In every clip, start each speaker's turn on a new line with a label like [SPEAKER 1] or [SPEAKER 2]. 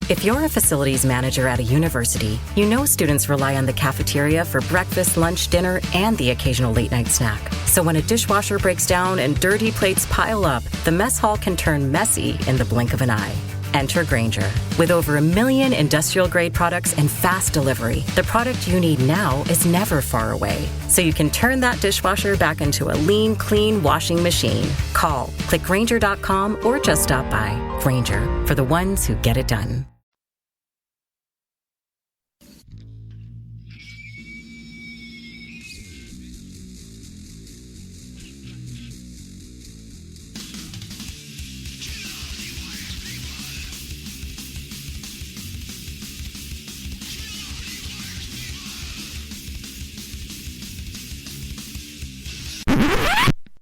[SPEAKER 1] If you're a facilities manager at a university, you know students rely on the cafeteria for breakfast, lunch, dinner, and the occasional late-night snack. So when a dishwasher breaks down and dirty plates pile up, the mess hall can turn messy in the blink of an eye. Enter Grainger. With over 1 million industrial-grade products and fast delivery, the product you need now is never far away. So you can turn that dishwasher back into a lean, clean washing machine. Call, click Grainger.com, or just stop by. Grainger, for the ones who get it done.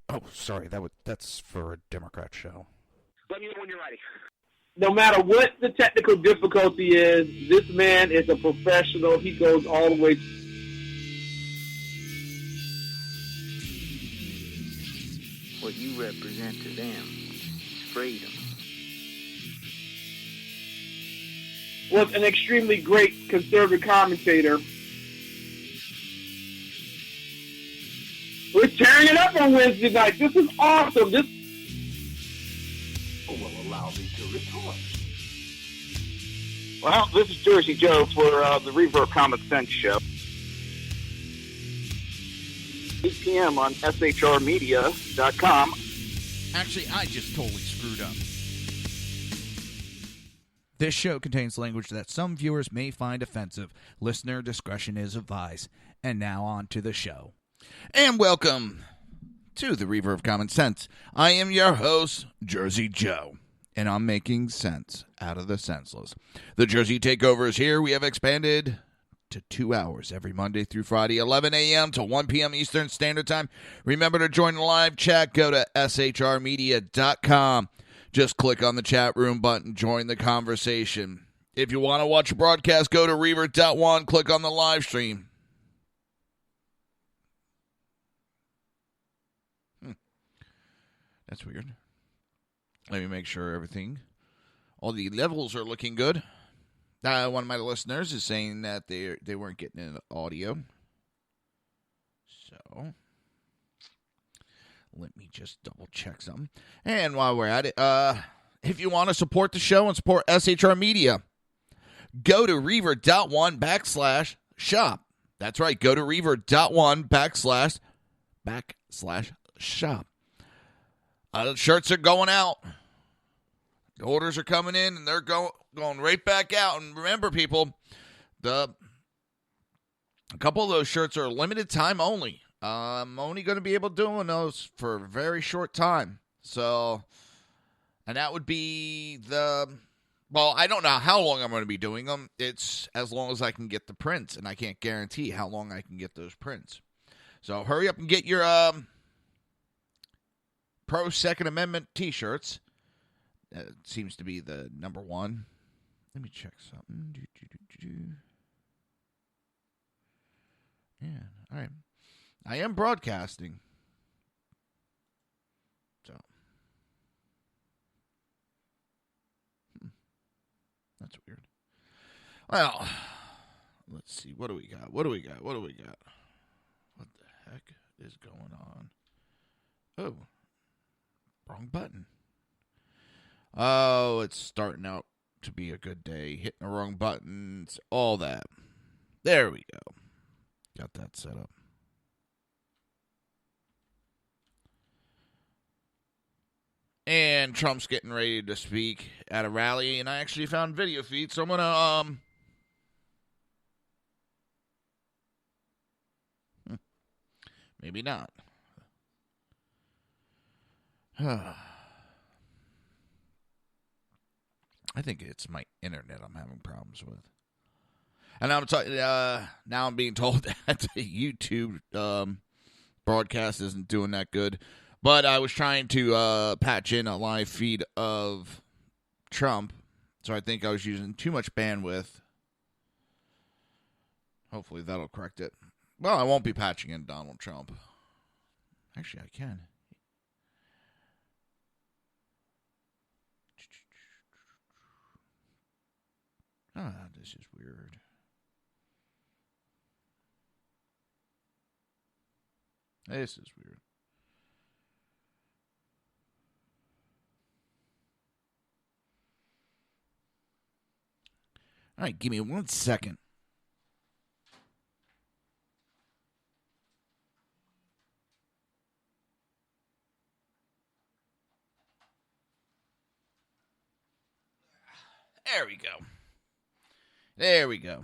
[SPEAKER 2] Oh, sorry, that's for a Democrat show.
[SPEAKER 3] Let me know when you're ready.
[SPEAKER 4] No matter what the technical difficulty is, this man is a professional. He goes all the way.
[SPEAKER 5] What you represent to them is freedom.
[SPEAKER 4] Was an extremely great conservative commentator. We're tearing it up on Wednesday night. This is awesome. This will allow me to retort.
[SPEAKER 3] Well, this is Jersey Joe for the Reaver of Common Sense show. 8 p.m. on shrmedia.com.
[SPEAKER 2] Actually, I just totally screwed up. This show contains language that some viewers may find offensive. Listener discretion is advised. And now on to the show. And welcome to the Reaver of Common Sense. I am your host, Jersey Joe, and I'm making sense out of the senseless. The Jersey Takeover is here. We have expanded to 2 hours every Monday through Friday, 11 a.m. to 1 p.m. Eastern Standard Time. Remember to join the live chat. Go to shrmedia.com. Just click on the chat room button. Join the conversation. If you want to watch a broadcast, go to Reaver.one. Click on the live stream. That's weird. Let me make sure all the levels are looking good. One of my listeners is saying that they weren't getting an audio. So, let me just double check something. And while we're at it, if you want to support the show and support SHR Media, go to Reaver.one/shop. That's right. Go to Reaver.one/shop. Shirts are going out. The orders are coming in, and they're going right back out. And remember, people, a couple of those shirts are limited time only. I'm only going to be able to do those for a very short time. So, and that would be I don't know how long I'm going to be doing them. It's as long as I can get the prints, and I can't guarantee how long I can get those prints. So hurry up and get your Pro Second Amendment t-shirts. That seems to be the number one. Let me check something. Yeah, all right. I am broadcasting. So. That's weird. Well, let's see. What do we got? What the heck is going on? Oh. Wrong button. Oh, it's starting out to be a good day. Hitting the wrong buttons. All that. There we go. Got that set up. And Trump's getting ready to speak at a rally, and I actually found video feed, so I'm going to, maybe not. I think it's my internet I'm having problems with. And now I'm being told that the YouTube broadcast isn't doing that good. But I was trying to patch in a live feed of Trump, so I think I was using too much bandwidth. Hopefully that'll correct it. Well, I won't be patching in Donald Trump. Actually, I can. Ah, this is weird. This is weird. All right, give me 1 second. There we go. There we go.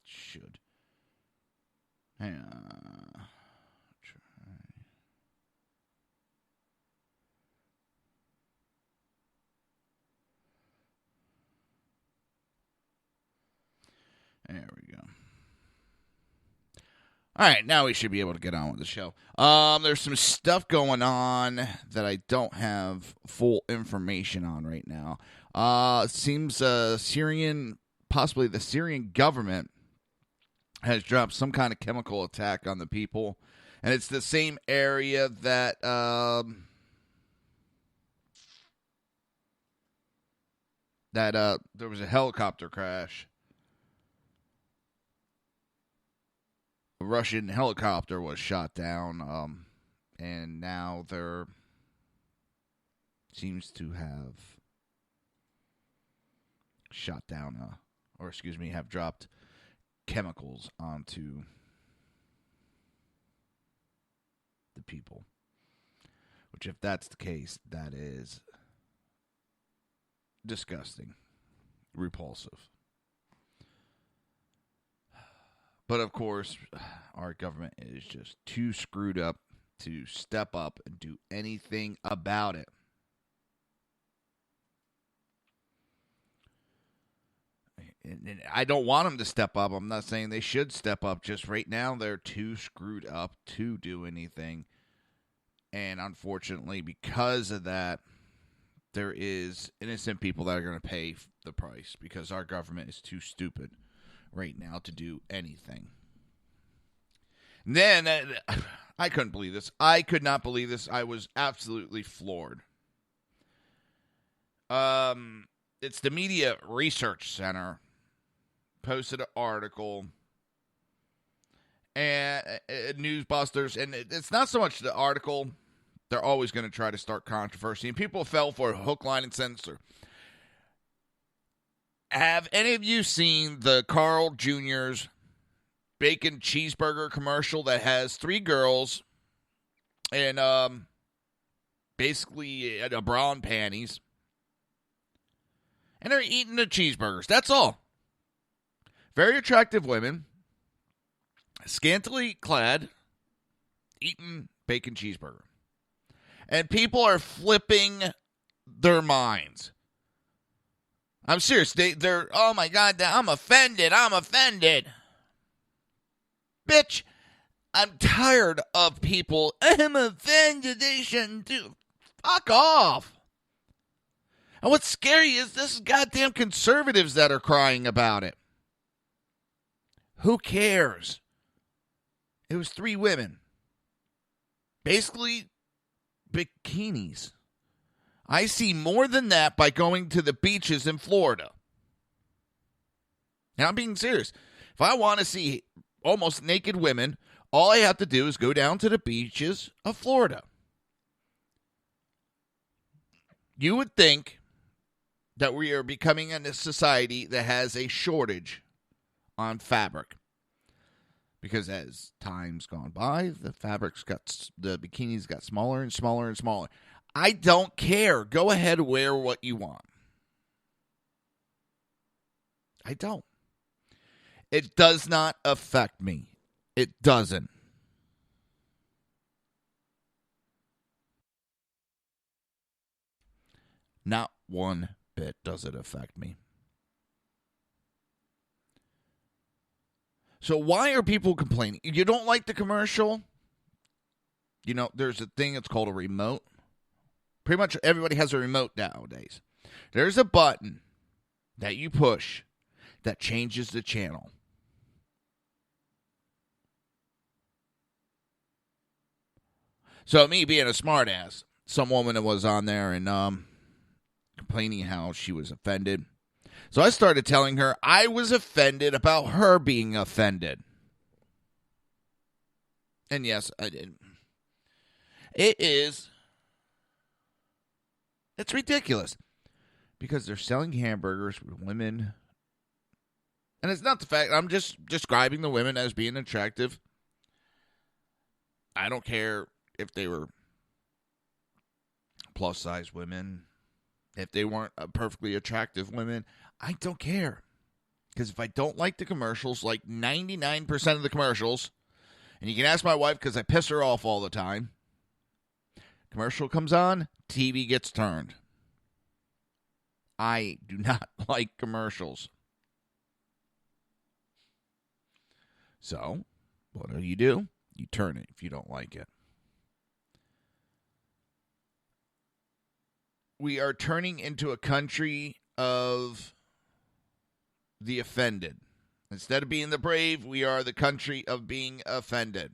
[SPEAKER 2] Should. Hang on. There we go. All right, now we should be able to get on with the show. There's some stuff going on that I don't have full information on right now. It seems possibly the Syrian government has dropped some kind of chemical attack on the people, and it's the same area that there was a helicopter crash. A Russian helicopter was shot down, and now there seems to have shot down, have dropped chemicals onto the people. Which, if that's the case, that is disgusting, repulsive. But, of course, our government is just too screwed up to step up and do anything about it. And I don't want them to step up. I'm not saying they should step up. Just right now, they're too screwed up to do anything. And unfortunately, because of that, there is innocent people that are going to pay the price because our government is too stupid right now to do anything. And then I couldn't believe this. I could not believe this. I was absolutely floored. It's the Media Research Center posted an article and Newsbusters, and it's not so much the article. They're always going to try to start controversy, and people fell for it hook, line, and sinker. Have any of you seen the Carl Jr.'s bacon cheeseburger commercial that has three girls and basically a bra and panties? And they're eating the cheeseburgers. That's all. Very attractive women, scantily clad, eating bacon cheeseburger. And people are flipping their minds. I'm serious. They're, oh my God, I'm offended. Bitch, I'm tired of people. I'm offended. They shouldn't do. Fuck off. And what's scary is this goddamn conservatives that are crying about it. Who cares? It was three women. Basically, bikinis. I see more than that by going to the beaches in Florida. Now, I'm being serious. If I want to see almost naked women, all I have to do is go down to the beaches of Florida. You would think that we are becoming a society that has a shortage on fabric. Because as time's gone by, the bikinis got smaller and smaller and smaller. I don't care. Go ahead, wear what you want. I don't. It does not affect me. It doesn't. Not one bit does it affect me. So why are people complaining? You don't like the commercial? You know, there's a thing that's called a remote. Pretty much everybody has a remote nowadays. There's a button that you push that changes the channel. So me being a smartass, some woman was on there and complaining how she was offended. So I started telling her I was offended about her being offended. And yes, I did. It's ridiculous. Because they're selling hamburgers with women. And it's not the fact, I'm just describing the women as being attractive. I don't care if they were plus-size women, if they weren't perfectly attractive women. I don't care. Because if I don't like the commercials, like 99% of the commercials, and you can ask my wife because I piss her off all the time, commercial comes on, TV gets turned. I do not like commercials. So, what do? You turn it if you don't like it. We are turning into a country of the offended. Instead of being the brave, we are the country of being offended.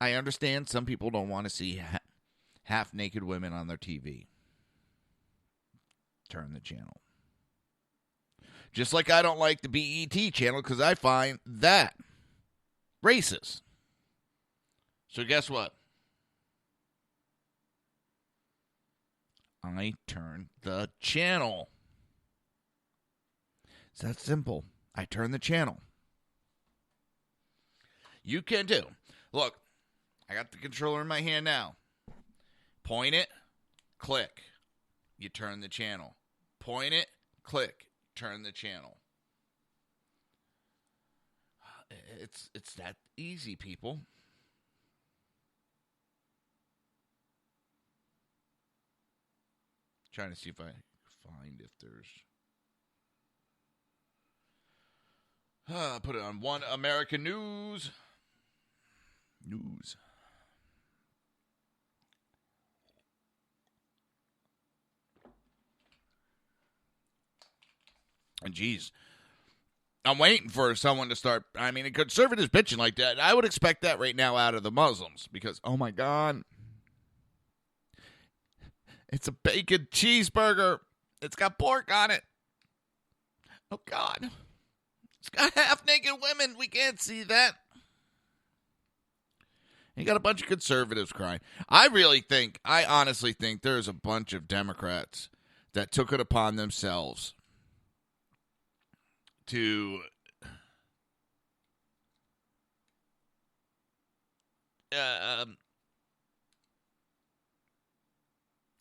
[SPEAKER 2] I understand some people don't want to see half-naked women on their TV. Turn the channel. Just like I don't like the BET channel because I find that racist. So guess what? I turn the channel. It's that simple. I turn the channel. You can too. Look, I got the controller in my hand now. Point it, click. You turn the channel. Point it, click. Turn the channel. It's that easy, people. Trying to see if I find if there's. Put it on One American News. And geez, I'm waiting for someone to start. I mean, a conservative's bitching like that. I would expect that right now out of the Muslims because, oh my God, it's a bacon cheeseburger. It's got pork on it. Oh God, it's got half-naked women. We can't see that. You got a bunch of conservatives crying. I honestly think there's a bunch of Democrats that took it upon themselves to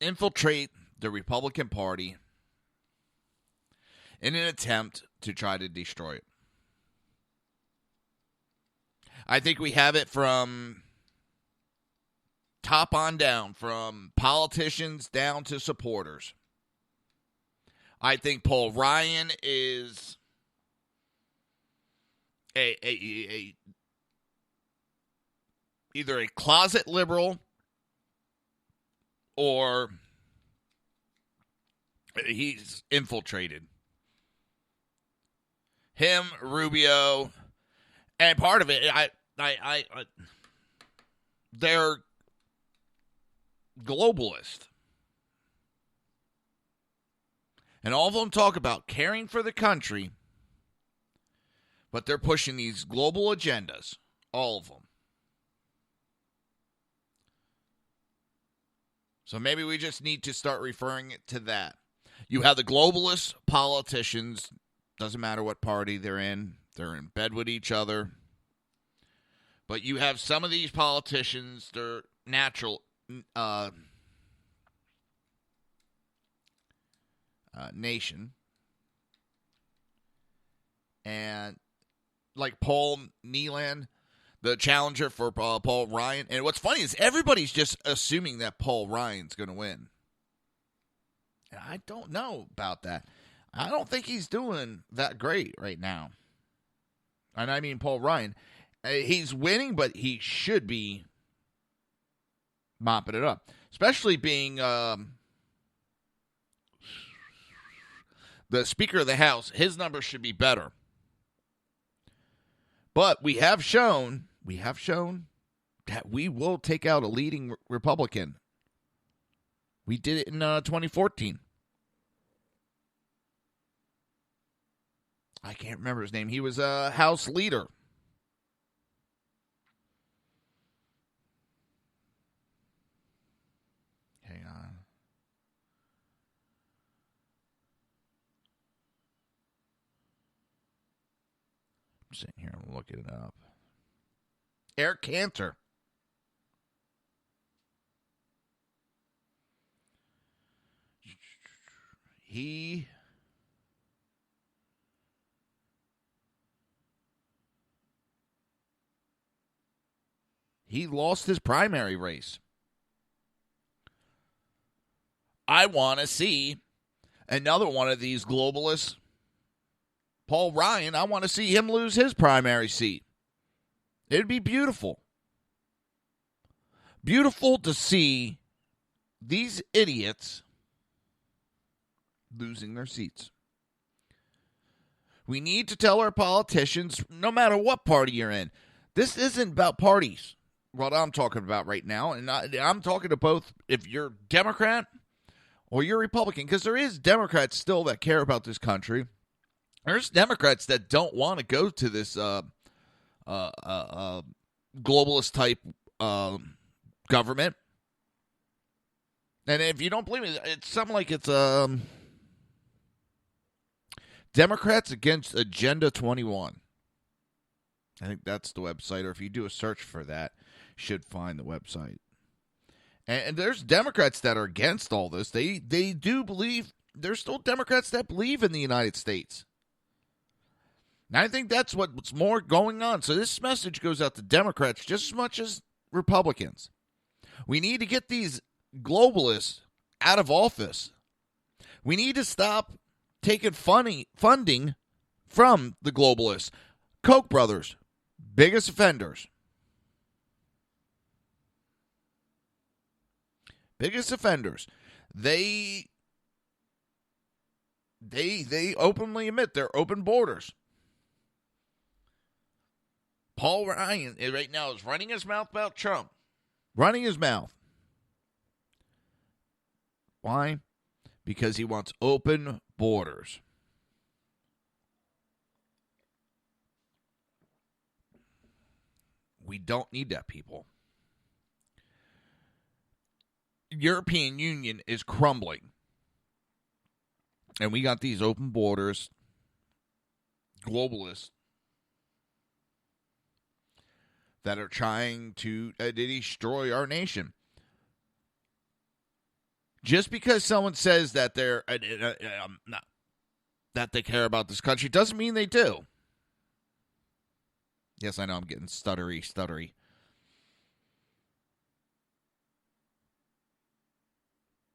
[SPEAKER 2] infiltrate the Republican Party in an attempt to try to destroy it. I think we have it from top on down, from politicians down to supporters. I think Paul Ryan is either a closet liberal or he's infiltrated. Him, Rubio, and part of it, they're globalist. And all of them talk about caring for the country, but they're pushing these global agendas, all of them. So maybe we just need to start referring it to that. You have the globalist politicians, doesn't matter what party they're in bed with each other. But you have some of these politicians, they're natural nation. And like Paul Neeland, the challenger for Paul Ryan. And what's funny is everybody's just assuming that Paul Ryan's going to win. And I don't know about that. I don't think he's doing that great right now. And I mean Paul Ryan. He's winning, but he should be mopping it up. Especially being the Speaker of the House. His numbers should be better. But we have shown that we will take out a leading Republican We did it in 2014. I can't remember his name. He was a House leader. Hang on. I'm sitting here and looking it up. Eric Cantor. He lost his primary race. I want to see another one of these globalists, Paul Ryan. I want to see him lose his primary seat. It'd be beautiful. Beautiful to see these idiots losing their seats. We need to tell our politicians, no matter what party you're in, this isn't about parties, what I'm talking about right now. And I'm talking to both, if you're Democrat or you're Republican, because there is Democrats still that care about this country. There's Democrats that don't want to go to this globalist type government. And if you don't believe me, it's something like it's Democrats Against Agenda 21. I think that's the website, or if you do a search for that, you should find the website. And there's Democrats that are against all this. They do believe, there's still Democrats that believe in the United States. And I think that's what's more going on. So this message goes out to Democrats just as much as Republicans. We need to get these globalists out of office. We need to stop taking funding from the globalists. Koch brothers, biggest offenders. Biggest offenders. They openly admit they're open borders. Paul Ryan right now is running his mouth about Trump. Running his mouth. Why? Because he wants open borders. We don't need that, people. European Union is crumbling. And we got these open borders, globalists, that are trying to destroy our nation. Just because someone says that they're that they care about this country doesn't mean they do. Yes, I know I'm getting stuttery.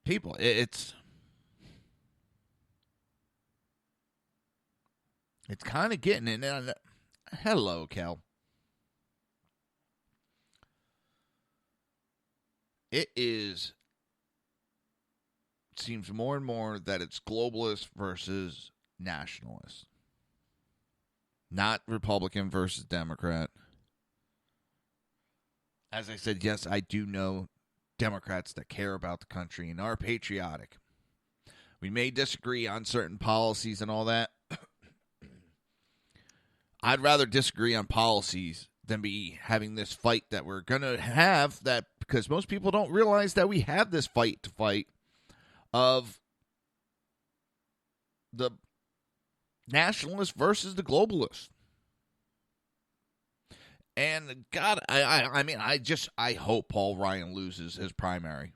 [SPEAKER 2] People, it's kind of getting in. Hello, Cal. It seems more and more that it's globalist versus nationalist. Not Republican versus Democrat. As I said, yes, I do know Democrats that care about the country and are patriotic. We may disagree on certain policies and all that. I'd rather disagree on policies than be having this fight that we're going to have, that because most people don't realize that we have this fight to fight of the nationalists versus the globalists. And God, I hope Paul Ryan loses his primary.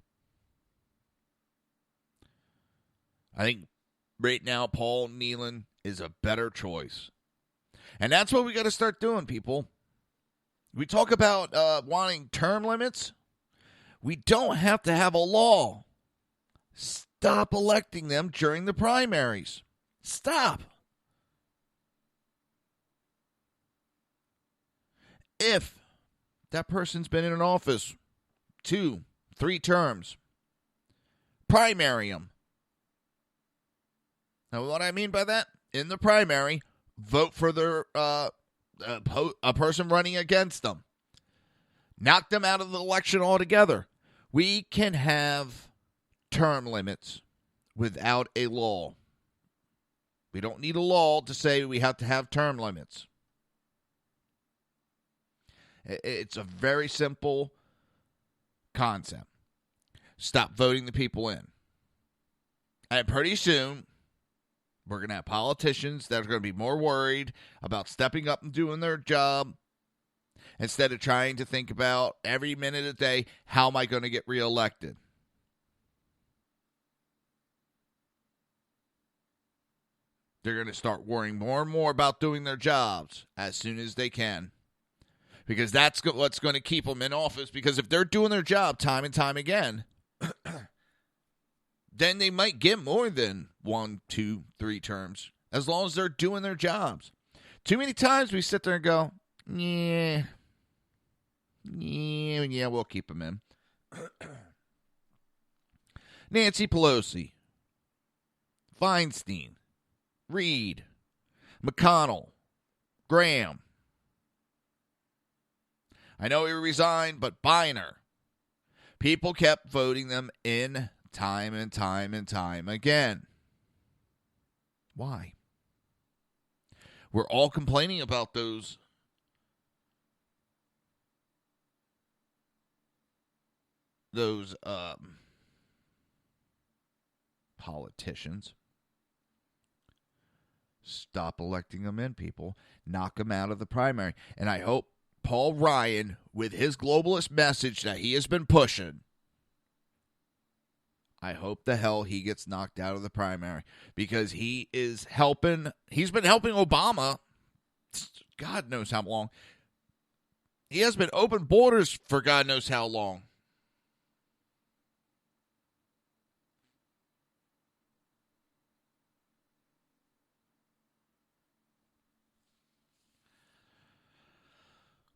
[SPEAKER 2] I think right now Paul Nealon is a better choice. And that's what we got to start doing, people. We talk about wanting term limits. We don't have to have a law. Stop electing them during the primaries. Stop. If that person's been in an office 2, 3 terms, primary them. Now, what I mean by that, in the primary, vote for their a person running against them. Knock them out of the election altogether. We can have term limits without a law. We don't need a law to say we have to have term limits. It's a very simple concept. Stop voting the people in. And pretty soon, we're going to have politicians that are going to be more worried about stepping up and doing their job instead of trying to think about every minute of the day, how am I going to get reelected? They're going to start worrying more and more about doing their jobs as soon as they can. Because that's what's going to keep them in office. Because if they're doing their job time and time again, then they might get more than 1, 2, 3 terms. As long as they're doing their jobs. Too many times we sit there and go, yeah, we'll keep them in. Nancy Pelosi, Feinstein, Reid, McConnell, Graham. I know he resigned, but Biner. People kept voting them in time and time and time again. Why? We're all complaining about those politicians. Stop electing them in, people. Knock them out of the primary. And I hope Paul Ryan, with his globalist message that he has been pushing, I hope the hell he gets knocked out of the primary. Because he is helping. He's been helping Obama. God knows how long. He has been open borders for God knows how long.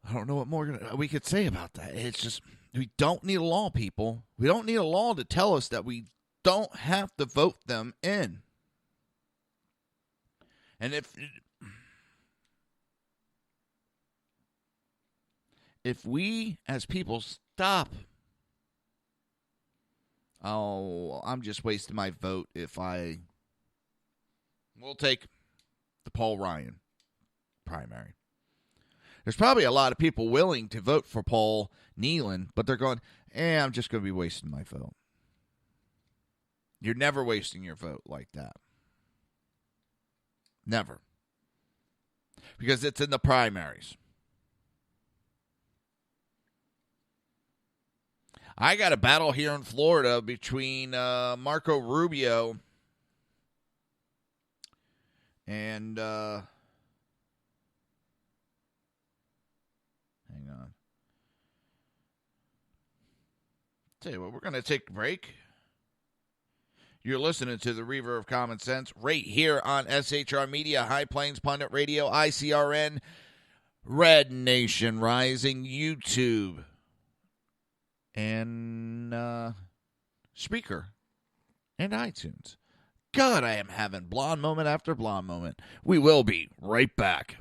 [SPEAKER 2] I don't know what more we could say about that. It's just, we don't need a law, people. We don't need a law to tell us that we don't have to vote them in. And if we as people stop, I'm just wasting my vote we'll take the Paul Ryan primary. There's probably a lot of people willing to vote for Paul Nealon, but they're going, I'm just going to be wasting my vote. You're never wasting your vote like that. Never. Because it's in the primaries. I got a battle here in Florida between Marco Rubio and hang on. Tell you what, we're going to take a break. You're listening to the Reaver of Common Sense right here on SHR Media, High Plains Pundit Radio, ICRN, Red Nation Rising, YouTube, and Spreaker, and iTunes. God, I am having blonde moment after blonde moment. We will be right back.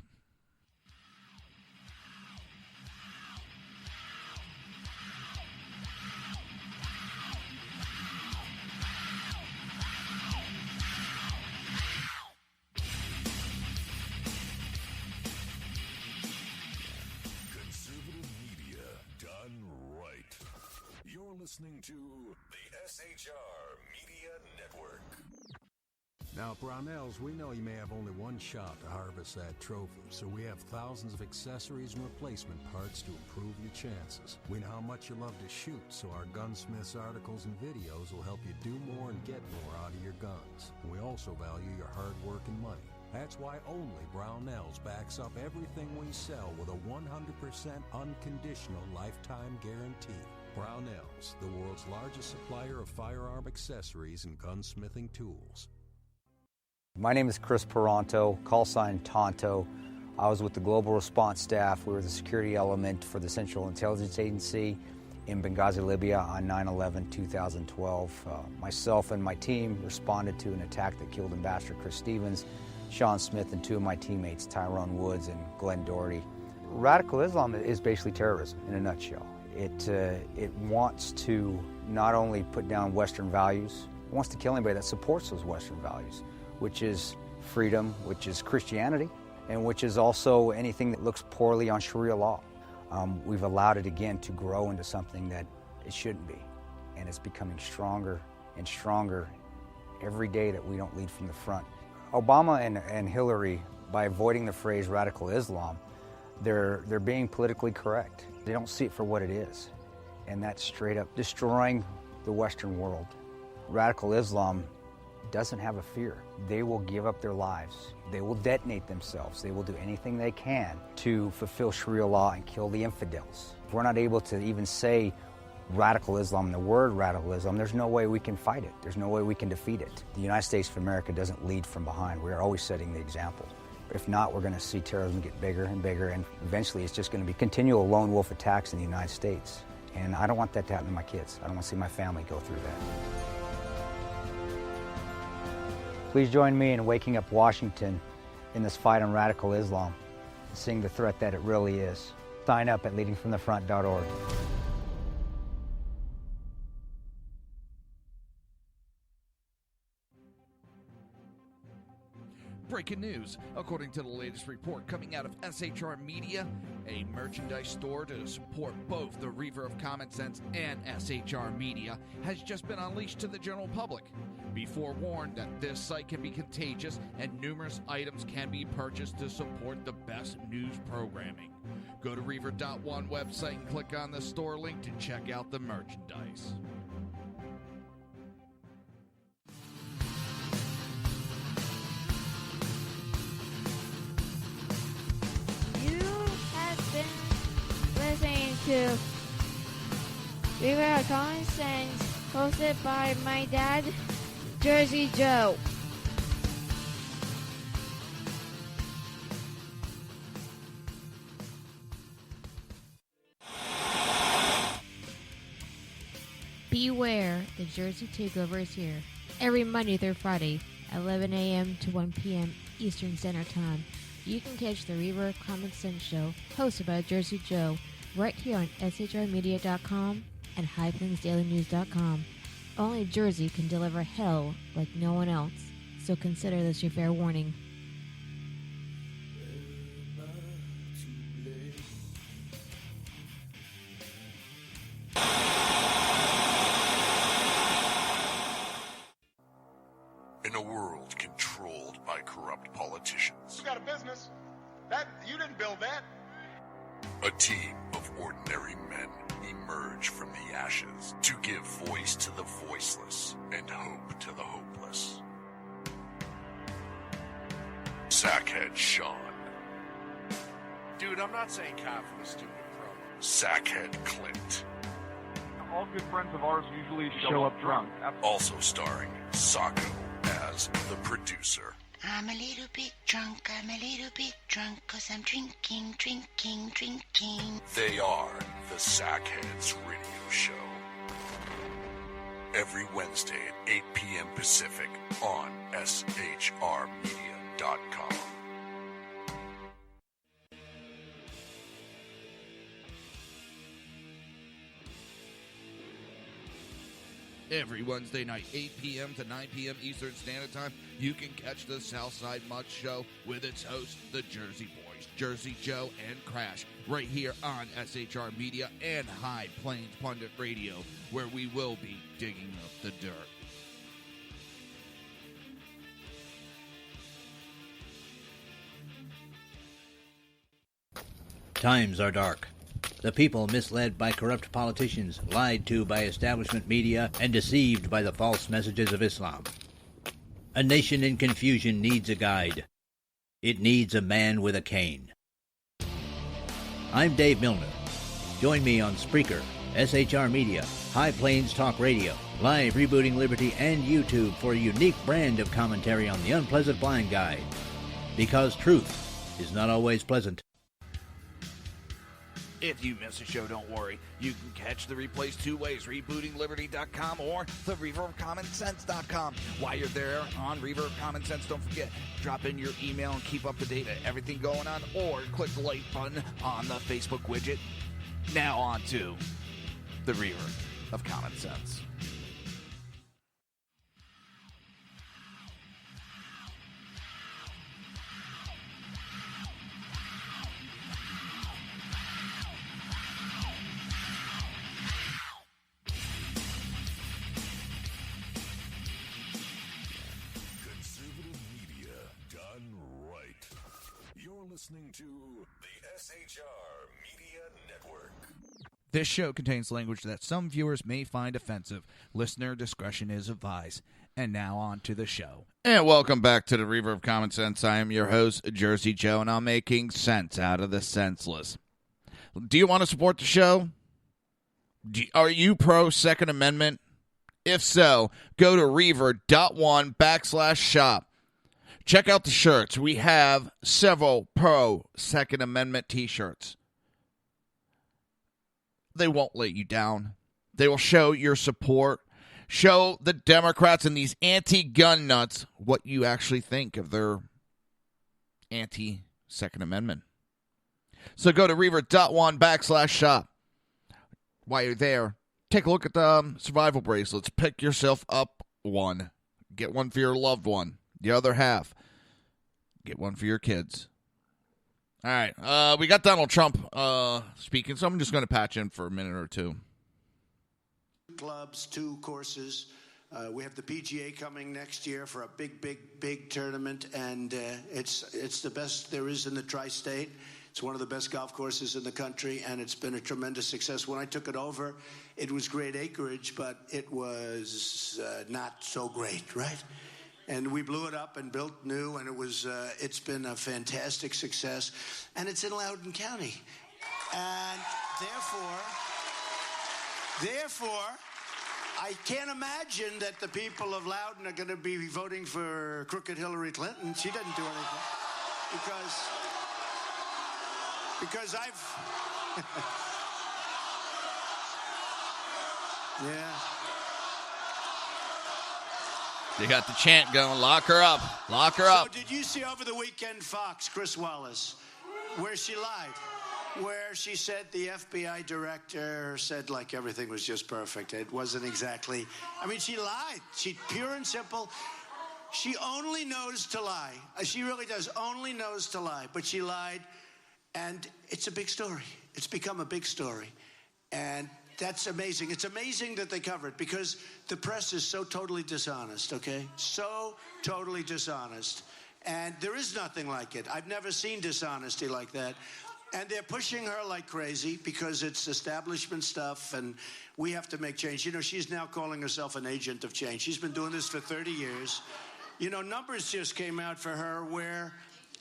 [SPEAKER 6] Listening to the SHR Media Network.
[SPEAKER 7] Now, at Brownells, we know you may have only one shot to harvest that trophy, so we have thousands of accessories and replacement parts to improve your chances. We know how much you love to shoot, so our gunsmiths articles and videos will help you do more and get more out of your guns. We also value your hard work and money. That's why only Brownells backs up everything we sell with a 100% unconditional lifetime guarantee. Brownells, the world's largest supplier of firearm accessories and gunsmithing tools.
[SPEAKER 8] My name is Chris Peranto, call sign Tonto. I was with the Global Response Staff. We were the security element for the Central Intelligence Agency in Benghazi, Libya on 9/11/2012. Myself and my team responded to an attack that killed Ambassador Chris Stevens, Sean Smith, and two of my teammates, Tyrone Woods and Glenn Doherty. Radical Islam is basically terrorism in a nutshell. It wants to not only put down Western values, it wants to kill anybody that supports those Western values, which is freedom, which is Christianity, and which is also anything that looks poorly on Sharia law. We've allowed it again to grow into something that it shouldn't be, and it's becoming stronger and stronger every day that we don't lead from the front. Obama and Hillary, by avoiding the phrase radical Islam, they're being politically correct. They don't see it for what it is, and that's straight up destroying the Western world. Radical Islam doesn't have a fear. They will give up their lives. They will detonate themselves. They will do anything they can to fulfill Sharia law and kill the infidels. If we're not able to even say radical Islam, the word radical Islam, there's no way we can fight it. There's no way we can defeat it. The United States of America doesn't lead from behind. We are always setting the example. If not, we're going to see terrorism get bigger and bigger, and eventually it's just going to be continual lone wolf attacks in the United States. And I don't want that to happen to my kids. I don't want to see my family go through that. Please join me in waking up Washington in this fight on radical Islam, seeing the threat that it really is. Sign up at leadingfromthefront.org.
[SPEAKER 2] Breaking news. According to the latest report coming out of SHR Media, a merchandise store to support both the Reaver of Common Sense and SHR Media has just been unleashed to the general public. Be forewarned that this site can be contagious and numerous items can be purchased to support the best news programming. Go to Reaver.one website and click on the store link to check out the merchandise.
[SPEAKER 9] Listening to Reaver of Common Sense, hosted by my dad, Jersey Joe. Beware, the Jersey Takeover is here. Every Monday through Friday, 11 a.m. to 1 p.m. Eastern Standard Time. You can catch the Reaver of Common Sense show, hosted by Jersey Joe, right here on shrmedia.com and highplainsdailynews.com. Only Jersey can deliver hell like no one else, so consider this your fair warning.
[SPEAKER 6] In a world controlled by corrupt politicians,
[SPEAKER 10] You got a business. You didn't build that.
[SPEAKER 6] a team of ordinary men emerge from the ashes to give voice to the voiceless and hope to the hopeless. Sackhead Sean.
[SPEAKER 11] Dude, I'm not saying cow for the stupid pro.
[SPEAKER 6] Sackhead Clint.
[SPEAKER 12] All good friends of ours usually show up drunk.
[SPEAKER 6] Also starring Sacco as the producer.
[SPEAKER 13] I'm a little bit drunk, 'cause I'm drinking.
[SPEAKER 6] They are the Sackheads Radio Show. Every Wednesday at 8 p.m. Pacific on shrmedia.com.
[SPEAKER 2] Every Wednesday night, 8 p.m. to 9 p.m. Eastern Standard Time, you can catch the Southside Mutt Show with its hosts, the Jersey Boys, Jersey Joe and Crash, right here on SHR Media and High Plains Pundit Radio, where we will be digging up the dirt.
[SPEAKER 14] Times are dark. The people misled by corrupt politicians, lied to by establishment media, and deceived by the false messages of Islam. A nation in confusion needs a guide. It needs a man with a cane. I'm Dave Milner. Join me on Spreaker, SHR Media, High Plains Talk Radio, Live Rebooting Liberty, and YouTube for a unique brand of commentary on the unpleasant blind guide. Because truth is not always pleasant.
[SPEAKER 2] If you miss a show, don't worry. You can catch the replays two ways, rebootingliberty.com or the reaverofcommonsense.com. While you're there on Reaver of Common Sense, don't forget, drop in your email and keep up to date with everything going on, or click the like button on the Facebook widget. Now on to the Reaver of Common Sense.
[SPEAKER 6] Listening to the SHR Media Network.
[SPEAKER 2] This show contains language that some viewers may find offensive. Listener discretion is advised. And now on to the show. And welcome back to the Reaver of Common Sense. I am your host, Jersey Joe, and I'm making sense out of the senseless. Do you want to support the show? Are you pro Second Amendment? If so, go to reaver.one/shop. Check out the shirts. We have several pro Second Amendment t-shirts. They won't let you down. They will show your support. Show the Democrats and these anti-gun nuts what you actually think of their anti-Second Amendment. So go to reaver.one/shop. While you're there, take a look at the survival bracelets. Pick yourself up one. Get one for your loved one. The other half, get one for your kids. All right, we got Donald Trump speaking, so I'm just going to patch in for a minute or two.
[SPEAKER 15] Clubs, 2 courses. We have the PGA coming next year for a big tournament, and it's the best there is in the tri-state. It's one of the best golf courses in the country, and it's been a tremendous success. When I took it over, it was great acreage, but it was not so great, right? And we blew it up and built new, and it's been a fantastic success. And it's in Loudoun County. And therefore, I can't imagine that the people of Loudoun are going to be voting for crooked Hillary Clinton. She doesn't do anything. Because I've... yeah.
[SPEAKER 2] They got the chant going. Lock her up. Lock her up.
[SPEAKER 15] So did you see over the weekend Fox, Chris Wallace, where she lied? Where she said the FBI director said like everything was just perfect. It wasn't exactly. I mean, she lied. She pure and simple. She only knows to lie. She really does only knows to lie. But she lied, and it's a big story. It's become a big story. And that's amazing. It's amazing that they cover it because the press is so totally dishonest, okay? So totally dishonest. And there is nothing like it. I've never seen dishonesty like that. And they're pushing her like crazy because it's establishment stuff and we have to make change. You know, she's now calling herself an agent of change. She's been doing this for 30 years. You know, numbers just came out for her where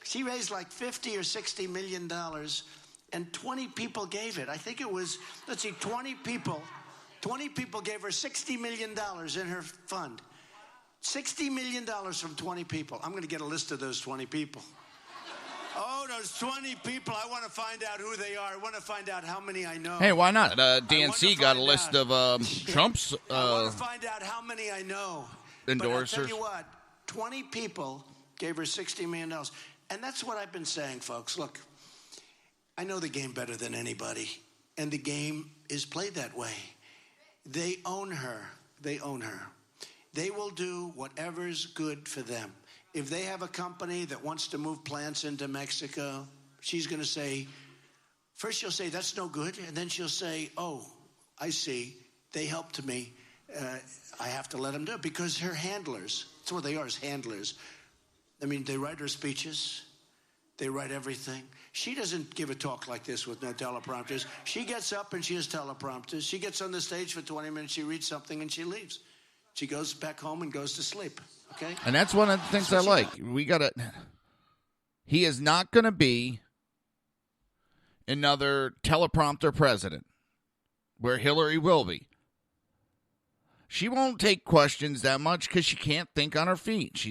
[SPEAKER 15] she raised like $50 or $60 million. And 20 people gave it. I think it was, 20 people gave her $60 million in her fund. $60 million from 20 people. I'm going to get a list of those 20 people. Oh, those 20 people. I want to find out who they are. I want to find out how many I know.
[SPEAKER 2] Hey, why not? DNC got a list of Trump's
[SPEAKER 15] I want to find out how many I know.
[SPEAKER 2] endorsers.
[SPEAKER 15] But I'll tell you what, 20 people gave her $60 million. And that's what I've been saying, folks. Look, I know the game better than anybody, and the game is played that way. They own her. They own her. They will do whatever's good for them. If they have a company that wants to move plants into Mexico, she's going to say, first she'll say, that's no good, and then she'll say, oh, I see. They helped me. I have to let them do it because her handlers, that's what they are, is handlers. I mean, they write her speeches. They write everything. She doesn't give a talk like this with no teleprompters. She gets up and she has teleprompters. She gets on the stage for 20 minutes, she reads something, and she leaves. She goes back home and goes to sleep, okay?
[SPEAKER 2] And that's one of the things I like. He is not going to be another teleprompter president where Hillary will be. She won't take questions that much because she can't think on her feet.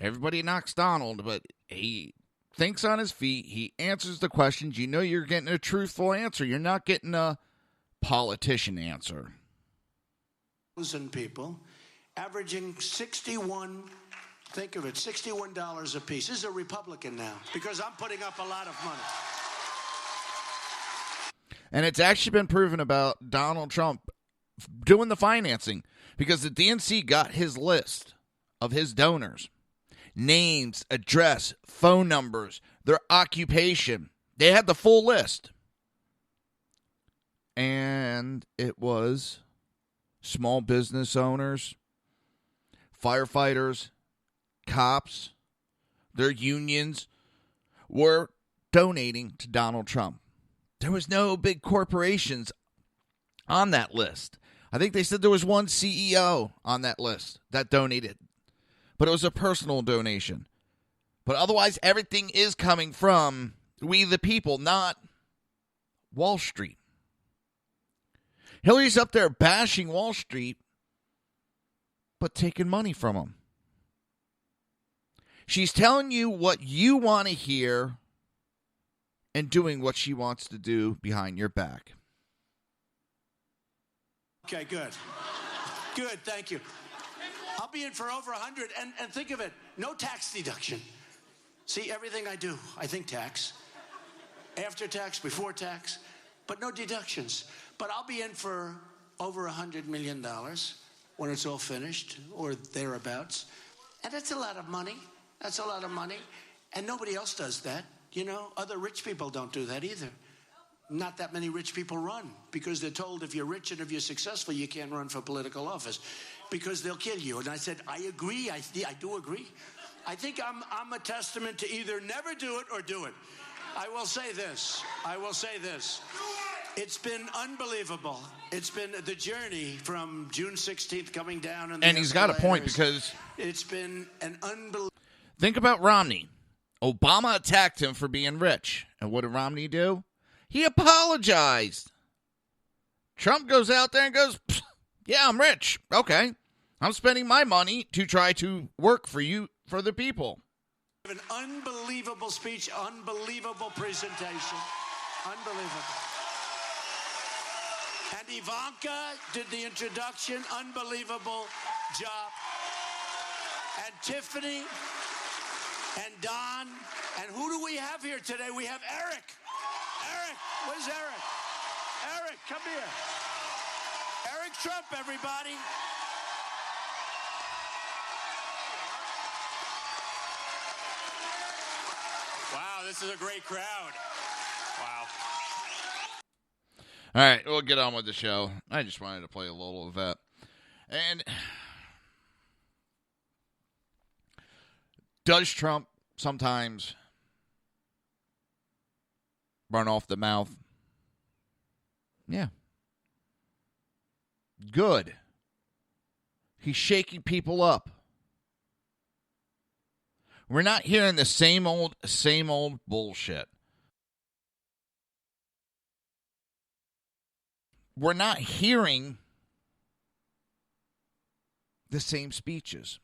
[SPEAKER 2] Everybody knocks Donald, but he thinks on his feet. He answers the questions. You know you're getting a truthful answer. You're not getting a politician answer.
[SPEAKER 15] People averaging 61, think of it, $61 a piece. This is a Republican now because I'm putting up a lot of money.
[SPEAKER 2] And it's actually been proven about Donald Trump doing the financing because the DNC got his list of his donors. Names, address, phone numbers, their occupation. They had the full list. And it was small business owners, firefighters, cops, their unions were donating to Donald Trump. There was no big corporations on that list. I think they said there was one CEO on that list that donated, but it was a personal donation. But otherwise, everything is coming from we the people, not Wall Street. Hillary's up there bashing Wall Street, but taking money from them. She's telling you what you want to hear and doing what she wants to do behind your back.
[SPEAKER 15] Okay, good. Good, thank you. I'll be in for over 100, and think of it, no tax deduction. See, everything I do, I think tax. After tax, before tax, but no deductions. But I'll be in for over $100 million when it's all finished, or thereabouts. And that's a lot of money. That's a lot of money. And nobody else does that. You know, other rich people don't do that either. Not that many rich people run because they're told if you're rich and if you're successful, you can't run for political office because they'll kill you. And I said, I agree. I do agree. I think I'm a testament to either never do it or do it. I will say this. It's been unbelievable. It's been the journey from June 16th coming down.
[SPEAKER 2] And he's got a point because
[SPEAKER 15] it's been an unbelievable.
[SPEAKER 2] Think about Romney. Obama attacked him for being rich. And what did Romney do? He apologized. Trump goes out there and goes, yeah, I'm rich. Okay. I'm spending my money to try to work for you, for the people.
[SPEAKER 15] An unbelievable speech, unbelievable presentation. Unbelievable. And Ivanka did the introduction. Unbelievable job. And Tiffany and Don. And who do we have here today? We have Eric. Eric, where's Eric? Eric, come here. Eric Trump, everybody.
[SPEAKER 11] Wow, this is a great crowd. Wow.
[SPEAKER 2] All right, we'll get on with the show. I just wanted to play a little of that. And does Trump sometimes run off the mouth? Yeah. Good. He's shaking people up. We're not hearing the same old bullshit. We're not hearing the same speeches.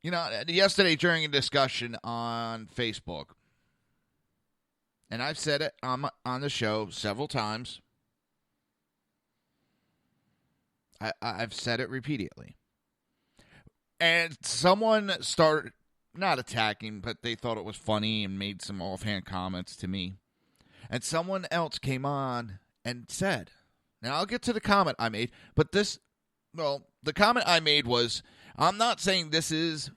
[SPEAKER 2] You know, yesterday during a discussion on Facebook, and I've said it on the show several times, I've said it repeatedly. And someone started, not attacking, but they thought it was funny and made some offhand comments to me. And someone else came on and said, now I'll get to the comment I made, but the comment I made was, I'm not saying this is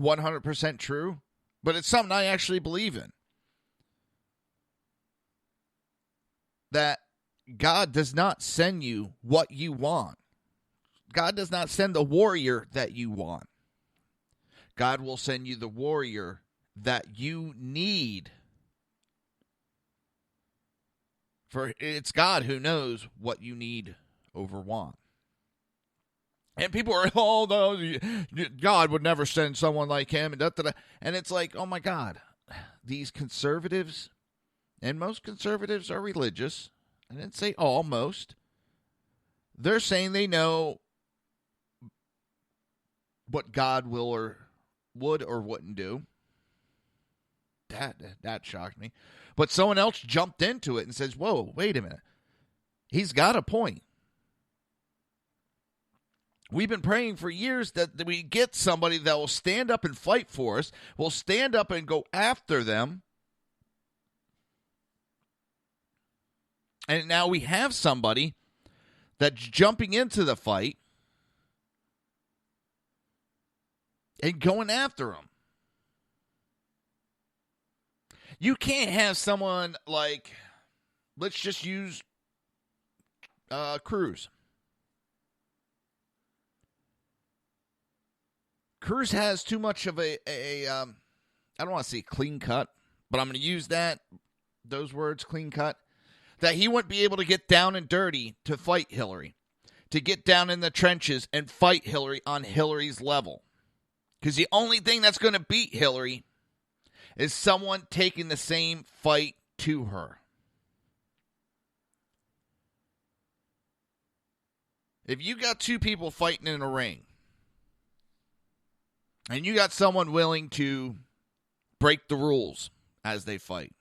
[SPEAKER 2] 100% true, but it's something I actually believe in. That God does not send you what you want. God does not send the warrior that you want. God will send you the warrior that you need. For it's God who knows what you need over want. And people are, oh, no, God would never send someone like him. And, and it's like, oh, my God. These conservatives, and most conservatives are religious. I didn't say all, most. They're saying they know what God will or would or wouldn't do. That shocked me. But someone else jumped into it and says, whoa, wait a minute. He's got a point. We've been praying for years that we get somebody that will stand up and fight for us, will stand up and go after them, And now we have somebody that's jumping into the fight and going after him. You can't have someone like, let's just use Cruz. Cruz has too much of I don't want to say clean cut, but I'm going to use those words, clean cut, that he wouldn't be able to get down and dirty to fight Hillary, to get down in the trenches and fight Hillary on Hillary's level. Because the only thing that's going to beat Hillary is someone taking the same fight to her. If you got two people fighting in a ring, and you got someone willing to break the rules as they fight,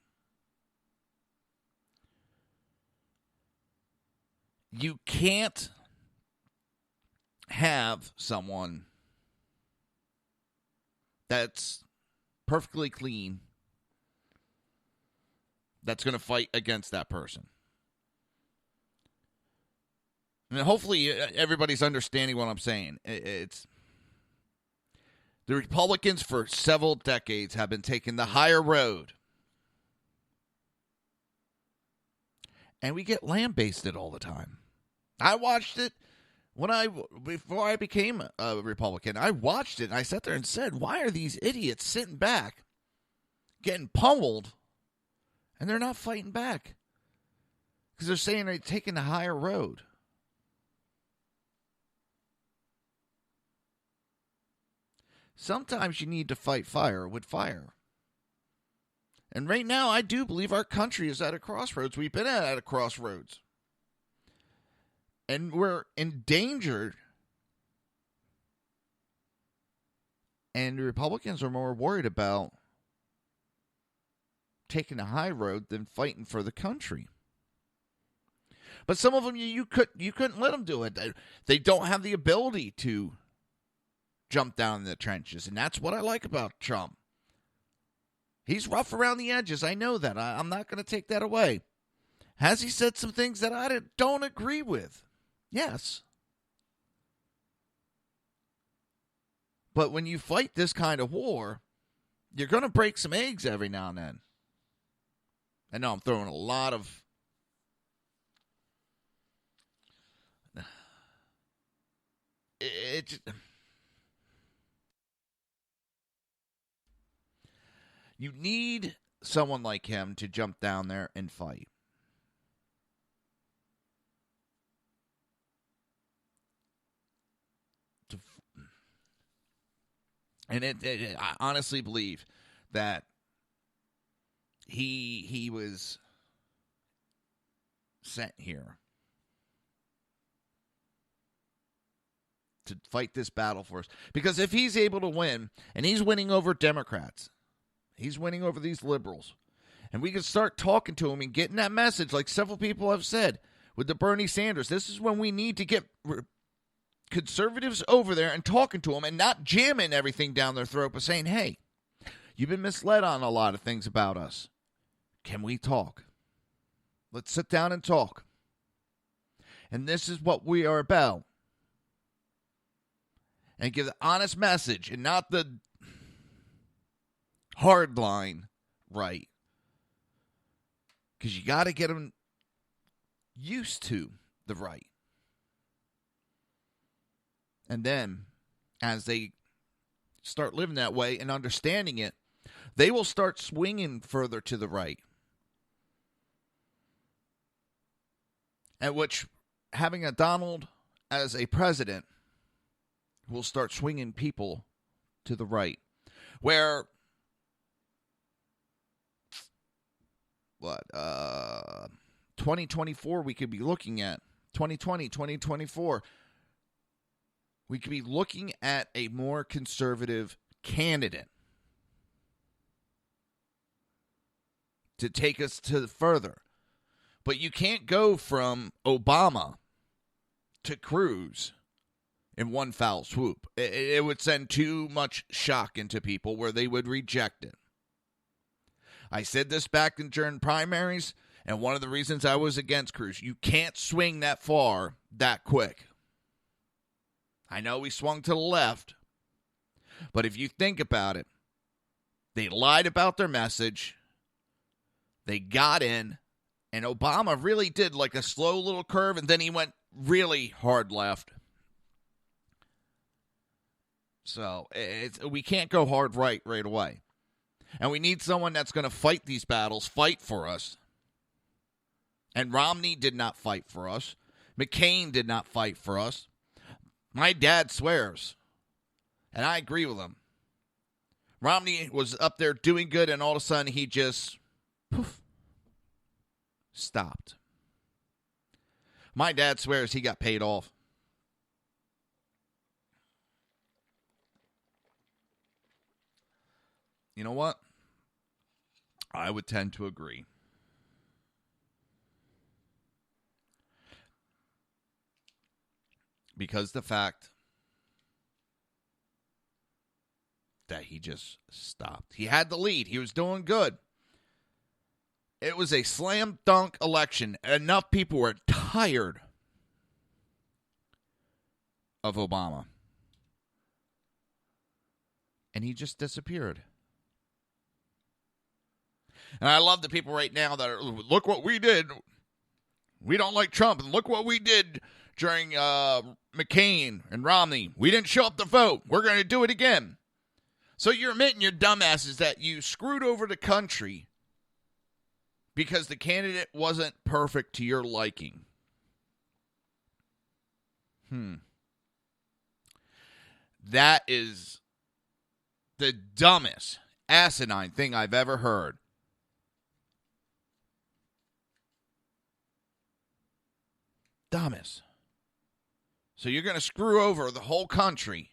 [SPEAKER 2] you can't have someone that's perfectly clean that's going to fight against that person. And hopefully everybody's understanding what I'm saying. It's the Republicans for several decades have been taking the higher road. And we get lambasted all the time. I watched it before I became a Republican. I watched it and I sat there and said, why are these idiots sitting back, getting pummeled, and they're not fighting back? Because they're saying they're taking the higher road. Sometimes you need to fight fire with fire. And right now, I do believe our country is at a crossroads. We've been at a crossroads. And we're endangered. And the Republicans are more worried about taking the high road than fighting for the country. But some of them, you couldn't let them do it. They don't have the ability to jump down in the trenches. And that's what I like about Trump. He's rough around the edges. I know that. I'm not going to take that away. Has he said some things that I don't agree with? Yes. But when you fight this kind of war, you're going to break some eggs every now and then. I know I'm throwing a lot of you need someone like him to jump down there and fight. And I honestly believe that he was sent here to fight this battle for us. Because if he's able to win, and he's winning over Democrats, he's winning over these liberals, and we can start talking to him and getting that message, like several people have said, with the Bernie Sanders. This is when we need to get conservatives over there and talking to them and not jamming everything down their throat, but saying, hey, you've been misled on a lot of things about us. Can we talk? Let's sit down and talk. And this is what we are about. And give the honest message and not the hard line right. Because you got to get them used to the right. And then, as they start living that way and understanding it, they will start swinging further to the right. At which, having a Donald as a president will start swinging people to the right. Where, 2024 we could be looking at, 2020, 2024, we could be looking at a more conservative candidate to take us to further. But you can't go from Obama to Cruz in one foul swoop. It would send too much shock into people where they would reject it. I said this back during primaries, And one of the reasons I was against Cruz, you can't swing that far that quick. I know he swung to the left, but if you think about it, they lied about their message. They got in, and Obama really did like a slow little curve, and then he went really hard left. So we can't go hard right away. And we need someone that's going to fight these battles, fight for us. And Romney did not fight for us. McCain did not fight for us. My dad swears, and I agree with him. Romney was up there doing good, and all of a sudden he just, poof, stopped. My dad swears he got paid off. You know what? I would tend to agree. Because the fact that he just stopped. He had the lead. He was doing good. It was a slam dunk election. Enough people were tired of Obama. And he just disappeared. And I love the people right now that are, look what we did. We don't like Trump. And look what we did during McCain and Romney. We didn't show up to vote. We're going to do it again. So you're admitting, your dumbasses, that you screwed over the country because the candidate wasn't perfect to your liking. That is the dumbest, asinine thing I've ever heard. Dumbest. So you're going to screw over the whole country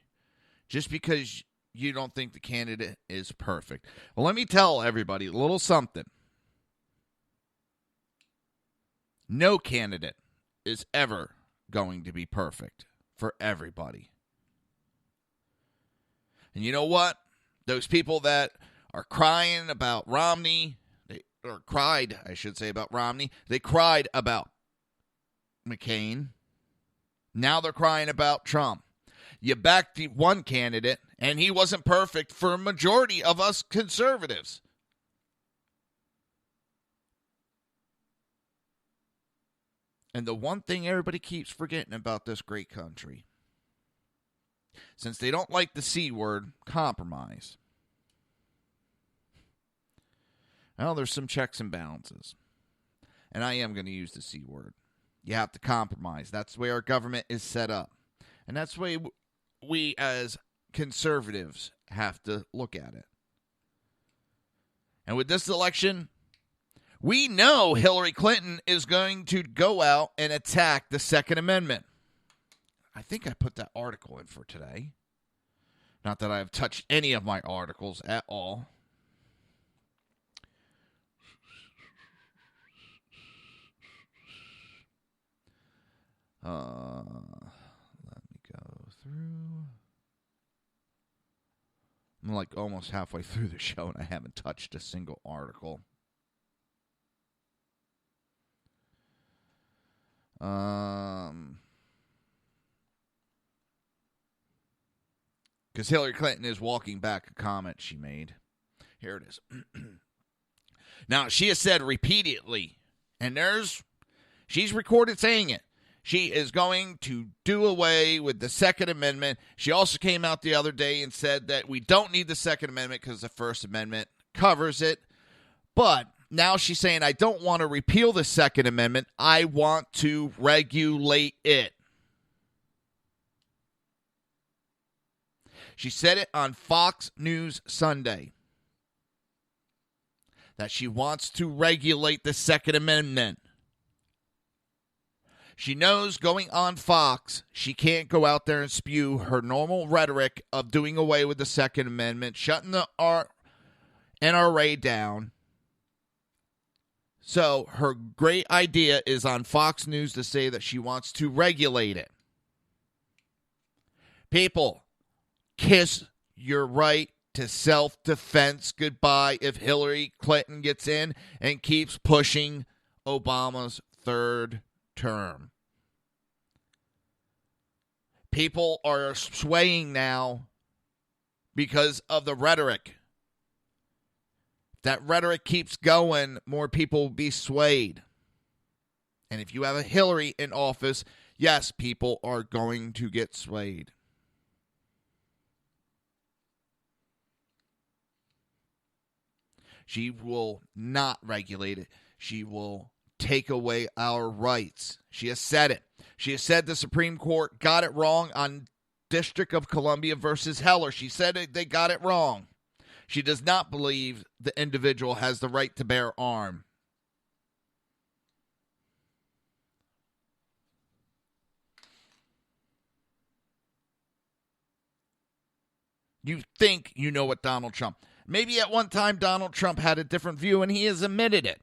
[SPEAKER 2] just because you don't think the candidate is perfect. Well, let me tell everybody a little something. No candidate is ever going to be perfect for everybody. And you know what? Those people that are crying about Romney, cried about Romney. They cried about McCain. Now they're crying about Trump. You backed the one candidate, and he wasn't perfect for a majority of us conservatives. And the one thing everybody keeps forgetting about this great country, since they don't like the C word, compromise. Well, there's some checks and balances. And I am going to use the C word. You have to compromise. That's the way our government is set up. And that's the way we as conservatives have to look at it. And with this election, we know Hillary Clinton is going to go out and attack the Second Amendment. I think I put that article in for today. Not that I've touched any of my articles at all. Let me go through. I'm like almost halfway through the show and I haven't touched a single article. Because Hillary Clinton is walking back a comment she made. Here it is. Now, she has said repeatedly, and she's recorded saying it, she is going to do away with the Second Amendment. She also came out the other day and said that we don't need the Second Amendment because the First Amendment covers it. But now she's saying, I don't want to repeal the Second Amendment. I want to regulate it. She said it on Fox News Sunday that she wants to regulate the Second Amendment. She knows going on Fox, she can't go out there and spew her normal rhetoric of doing away with the Second Amendment, shutting the NRA down. So her great idea is on Fox News to say that she wants to regulate it. People, kiss your right to self-defense goodbye if Hillary Clinton gets in and keeps pushing Obama's third term. People are swaying now because of the rhetoric. If that rhetoric keeps going, more people will be swayed. And if you have a Hillary in office, yes, people are going to get swayed. She will not regulate it. She will take away our rights. She has said it. She has said the Supreme Court got it wrong on District of Columbia versus Heller. She said they got it wrong. She does not believe the individual has the right to bear arms. You think you know what Donald Trump. Maybe at one time Donald Trump had a different view and he has admitted it.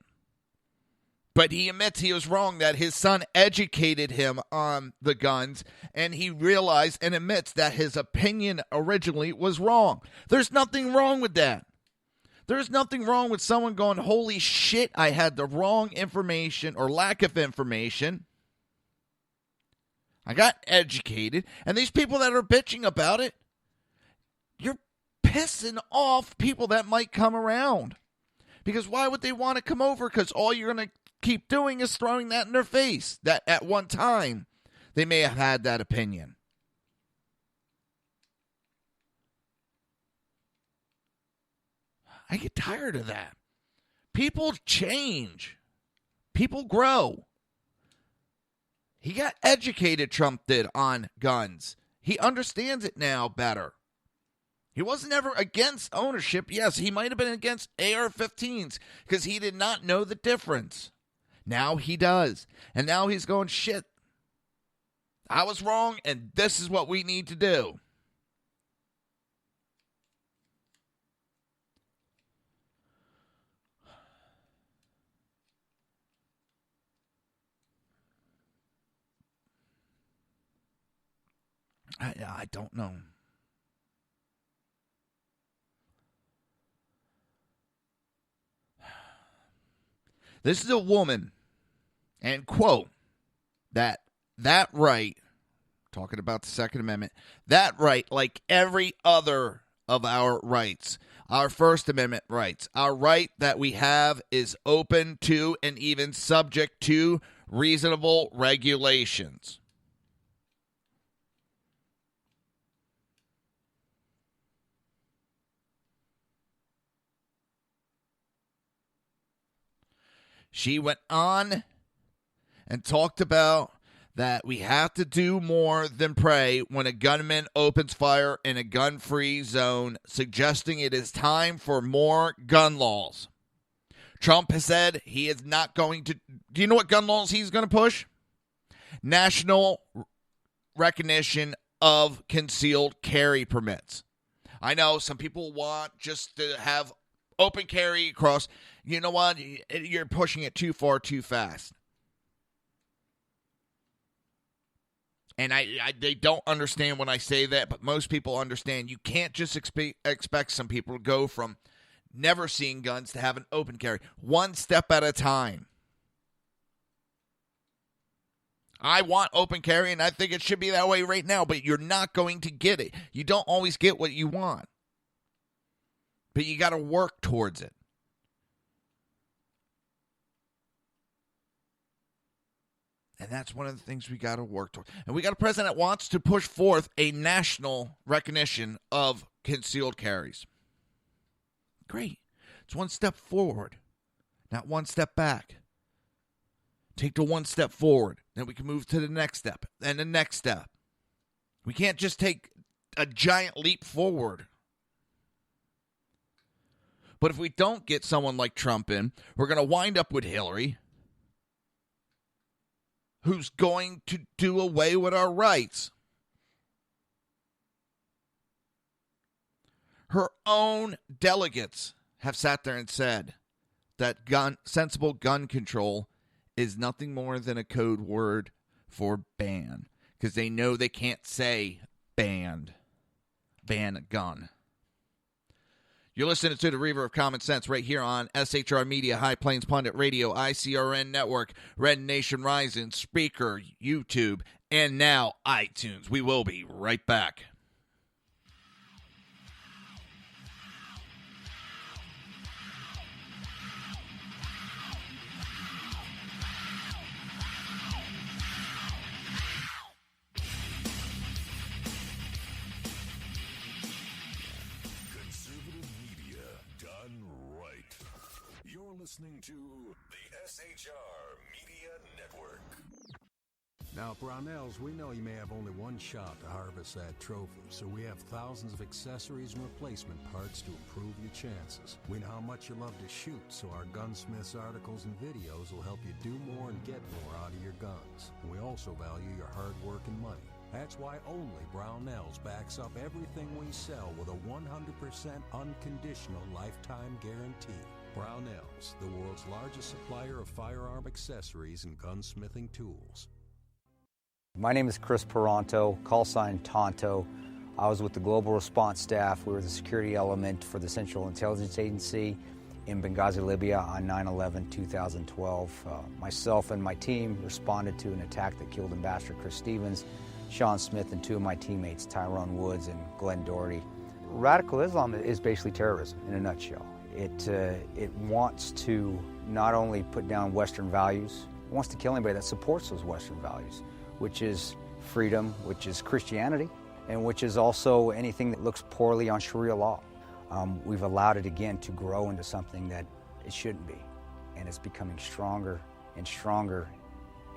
[SPEAKER 2] But he admits he was wrong, that his son educated him on the guns, and he realized and admits that his opinion originally was wrong. There's nothing wrong with that. There's nothing wrong with someone going, holy shit, I had the wrong information or lack of information. I got educated. And these people that are bitching about it, you're pissing off people that might come around. Because why would they want to come over? Because all you're going to keep doing is throwing that in their face. That at one time, they may have had that opinion. I get tired of that. People change. People grow. He got educated, Trump did, on guns. He understands it now better. He wasn't ever against ownership. Yes, he might have been against AR-15s because he did not know the difference. Now he does. And now he's going, shit, I was wrong, and this is what we need to do. I don't know. This is a woman, and quote, that right, talking about the Second Amendment, that right, like every other of our rights, our First Amendment rights, our right that we have is open to and even subject to reasonable regulations. She went on and talked about that we have to do more than pray when a gunman opens fire in a gun-free zone, suggesting it is time for more gun laws. Trump has said he is not going to... Do you know what gun laws he's going to push? National recognition of concealed carry permits. I know some people want just to have open carry across. You know what? You're pushing it too far, too fast. And they don't understand when I say that, but most people understand. You can't just expect some people to go from never seeing guns to have an open carry. One step at a time. I want open carry, and I think it should be that way right now, but you're not going to get it. You don't always get what you want. But you got to work towards it. And that's one of the things we got to work toward. And we got a president that wants to push forth a national recognition of concealed carries. Great. It's one step forward, not one step back. Take the one step forward. Then we can move to the next step and the next step. We can't just take a giant leap forward. But if we don't get someone like Trump in, we're going to wind up with Hillary, who's going to do away with our rights. Her own delegates have sat there and said that sensible gun control is nothing more than a code word for ban, because they know they can't say ban a gun. You're listening to the Reaver of Common Sense right here on SHR Media, High Plains Pundit Radio, ICRN Network, Red Nation Rising, Spreaker, YouTube, and now iTunes. We will be right back.
[SPEAKER 16] Listening to the SHR Media Network.
[SPEAKER 7] Now, Brownells, we know you may have only one shot to harvest that trophy, so we have thousands of accessories and replacement parts to improve your chances. We know how much you love to shoot, so our gunsmiths articles and videos will help you do more and get more out of your guns. And we also value your hard work and money. That's why only Brownells backs up everything we sell with a 100% unconditional lifetime guarantee. Brownells, the world's largest supplier of firearm accessories and gunsmithing tools.
[SPEAKER 8] My name is Chris Peranto, call sign Tonto. I was with the Global Response Staff. We were the security element for the Central Intelligence Agency in Benghazi, Libya on 9/11/2012. Myself and my team responded to an attack that killed Ambassador Chris Stevens, Sean Smith, and two of my teammates, Tyrone Woods and Glenn Doherty. Radical Islam is basically terrorism in a nutshell. It wants to not only put down Western values, it wants to kill anybody that supports those Western values, which is freedom, which is Christianity, and which is also anything that looks poorly on Sharia law. We've allowed it again to grow into something that it shouldn't be, and it's becoming stronger and stronger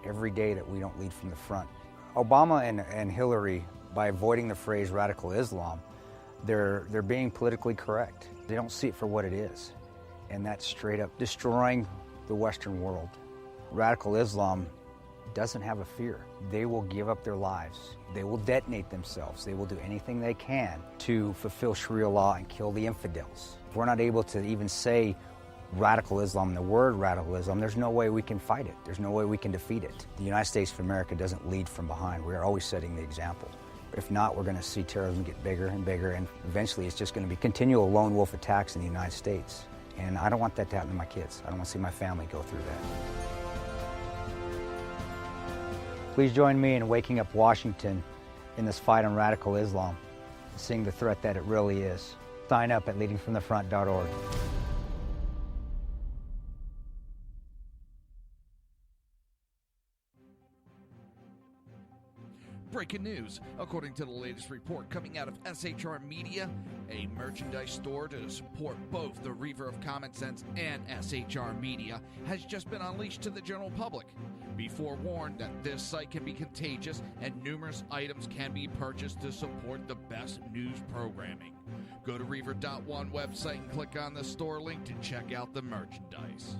[SPEAKER 8] every day that we don't lead from the front. Obama and Hillary, by avoiding the phrase radical Islam, they're being politically correct. They don't see it for what it is, and that's straight up destroying the Western world. Radical Islam doesn't have a fear. They will give up their lives. They will detonate themselves. They will do anything they can to fulfill Sharia law and kill the infidels. If we're not able to even say radical Islam, the word radical Islam, there's no way we can fight it. There's no way we can defeat it. The United States of America doesn't lead from behind. We're always setting the example. If not, we're going to see terrorism get bigger and bigger, and eventually it's just going to be continual lone wolf attacks in the United States. And I don't want that to happen to my kids. I don't want to see my family go through that. Please join me in waking up Washington in this fight on radical Islam, seeing the threat that it really is. Sign up at leadingfromthefront.org.
[SPEAKER 2] Breaking news. According to the latest report coming out of SHR Media, a merchandise store to support both the Reaver of Common Sense and SHR Media has just been unleashed to the general public. Be forewarned that this site can be contagious and numerous items can be purchased to support the best news programming. Go to Reaver.one website and click on the store link to check out the merchandise.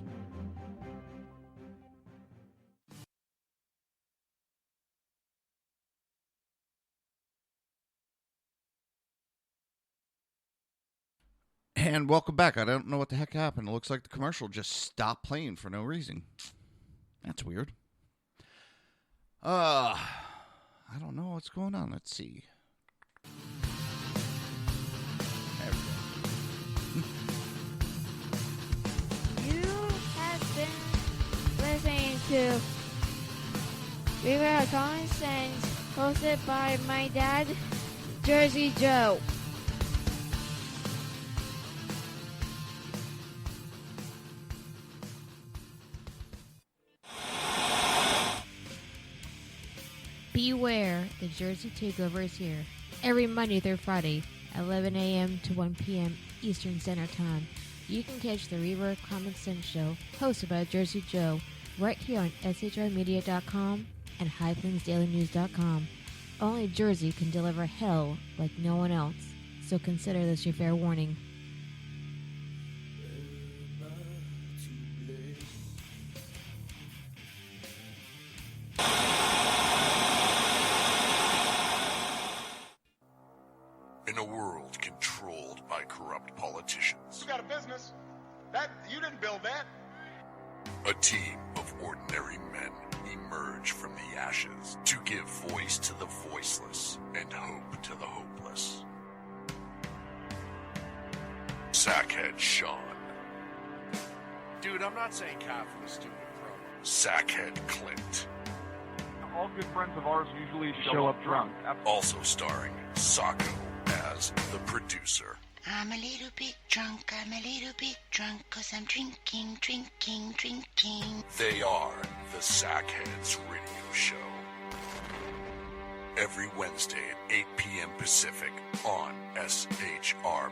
[SPEAKER 2] And welcome back. I don't know what the heck happened. It looks like the commercial just stopped playing for no reason. That's weird. I don't know what's going on. Let's see. There we go.
[SPEAKER 9] You have been listening to Reaver of Common Sense, hosted by my dad, Jersey Joe. Beware, the Jersey Takeover is here. Every Monday through Friday, 11 a.m. to 1 p.m. Eastern Standard Time. You can catch the Reaver of Common Sense show, hosted by Jersey Joe, right here on shrmedia.com and highplainsdailynews.com. Only Jersey can deliver hell like no one else, so consider this your fair warning.
[SPEAKER 6] In a world controlled by corrupt politicians,
[SPEAKER 10] You got a business. That you didn't build that.
[SPEAKER 6] a team of ordinary men emerge from the ashes to give voice to the voiceless and hope to the hopeless. Sackhead Sean.
[SPEAKER 11] Dude, I'm not saying cough for the stupid pro.
[SPEAKER 6] Sackhead Clint.
[SPEAKER 12] All good friends of ours usually show up drunk.
[SPEAKER 6] Also starring Sacco as the producer.
[SPEAKER 13] I'm a little bit drunk, 'cause I'm drinking.
[SPEAKER 6] They are the Sackheads Radio Show. Every Wednesday at 8 p.m. Pacific on shrmedia.com.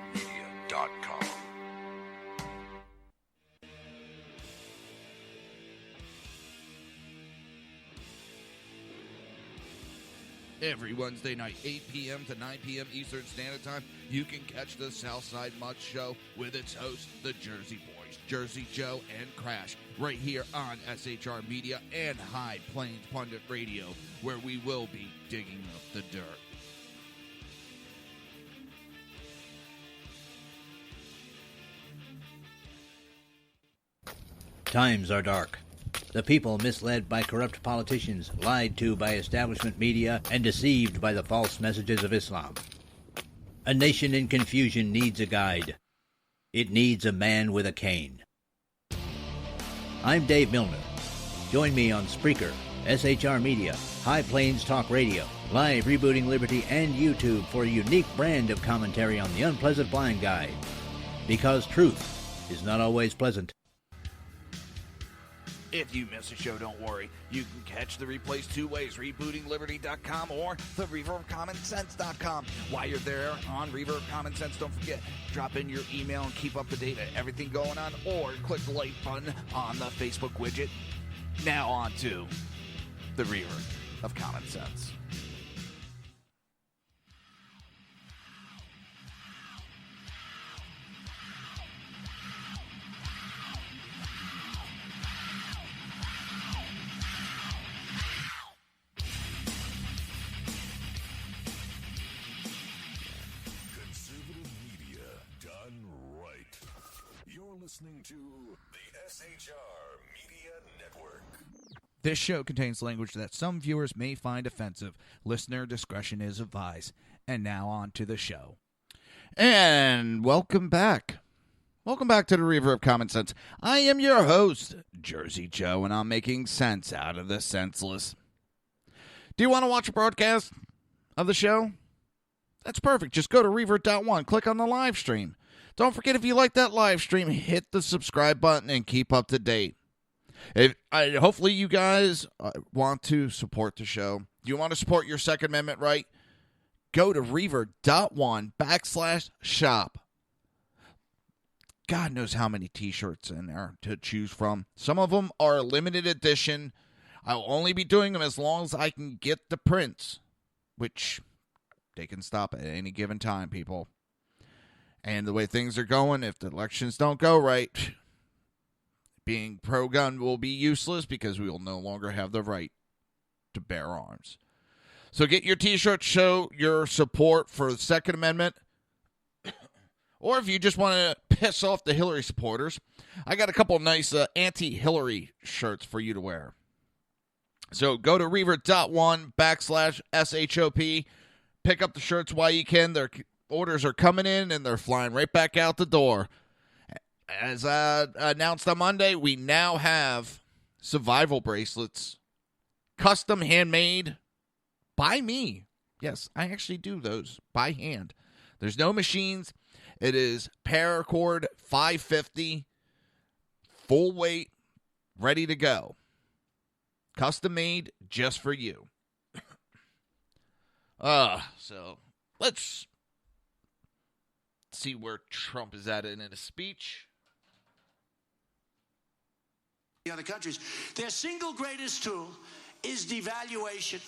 [SPEAKER 2] Every Wednesday night, 8 p.m. to 9 p.m. Eastern Standard Time, you can catch the Southside Mutt Show with its hosts, the Jersey Boys, Jersey Joe and Crash, right here on SHR Media and High Plains Pundit Radio, where we will be digging up the dirt.
[SPEAKER 14] Times are dark. The people misled by corrupt politicians, lied to by establishment media, and deceived by the false messages of Islam. A nation in confusion needs a guide. It needs a man with a cane. I'm Dave Milner. Join me on Spreaker, SHR Media, High Plains Talk Radio, Live Rebooting Liberty, and YouTube for a unique brand of commentary on the unpleasant blind guide. Because truth is not always pleasant.
[SPEAKER 2] If you miss a show, don't worry. You can catch the replays two ways, rebootingliberty.com or the reaverofcommonsense.com. While you're there on Reaver of Common Sense, don't forget, drop in your email and keep up to date on everything going on, or click the like button on the Facebook widget. Now on to the Reaver of Common Sense.
[SPEAKER 16] Listening to the SHR Media Network.
[SPEAKER 2] This show contains language that some viewers may find offensive. Listener discretion is advised. And now on to the show. And welcome back. Welcome back to the Reaver of Common Sense. I am your host, Jersey Joe, and I'm making sense out of the senseless. Do you want to watch a broadcast of the show? That's perfect. Just go to Reaver.one, click on the live stream. Don't forget, if you like that live stream, hit the subscribe button and keep up to date. Hopefully you guys want to support the show. Do you want to support your Second Amendment right? Go to Reaver.one/shop. God knows how many t-shirts in there to choose from. Some of them are limited edition. I'll only be doing them as long as I can get the prints, which they can stop at any given time, people. And the way things are going, if the elections don't go right, being pro-gun will be useless because we will no longer have the right to bear arms. So get your t-shirt, show your support for the Second Amendment. Or if you just want to piss off the Hillary supporters, I got a couple nice anti-Hillary shirts for you to wear. So go to Reaver.one/SHOP. Pick up the shirts while you can. They're orders are coming in, and they're flying right back out the door. As announced on Monday, we now have survival bracelets, custom handmade by me. Yes, I actually do those by hand. There's no machines. It is paracord 550, full weight, ready to go. Custom made just for you. So let's see where Trump is at in his speech.
[SPEAKER 15] The other countries, their single greatest tool is devaluation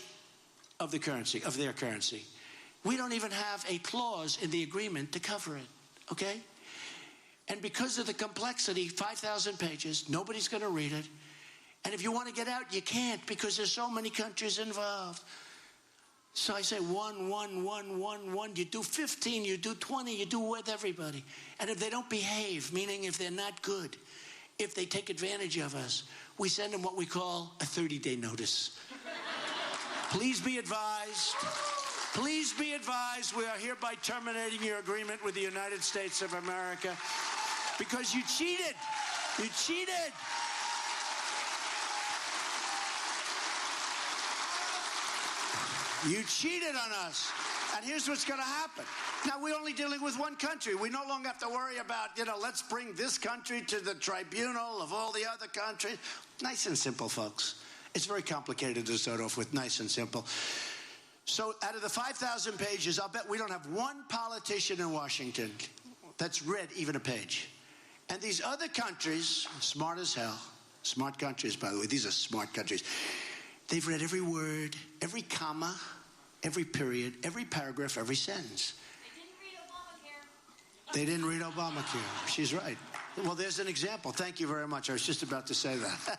[SPEAKER 15] of the currency, of their currency. We don't even have a clause in the agreement to cover it, okay? And because of the complexity, 5,000 pages, nobody's going to read it. And if you want to get out, you can't because there's so many countries involved. So I say one. You do 15, you do 20, you do with everybody. And if they don't behave, meaning if they're not good, if they take advantage of us, we send them what we call a 30-day notice. Please be advised, Please be advised, we are hereby terminating your agreement with the United States of America because you cheated. You cheated. You cheated on us. And here's what's going to happen. Now, we're only dealing with one country. We no longer have to worry about, let's bring this country to the tribunal of all the other countries. Nice and simple, folks. It's very complicated to start off with. Nice and simple. So out of the 5,000 pages, I'll bet we don't have one politician in Washington that's read even a page. And these other countries, smart as hell, smart countries, by the way, these are smart countries. They've read every word, every comma, every period, every paragraph, every sentence. They didn't read Obamacare. She's right. Well, there's an example. Thank you very much. I was just about to say that.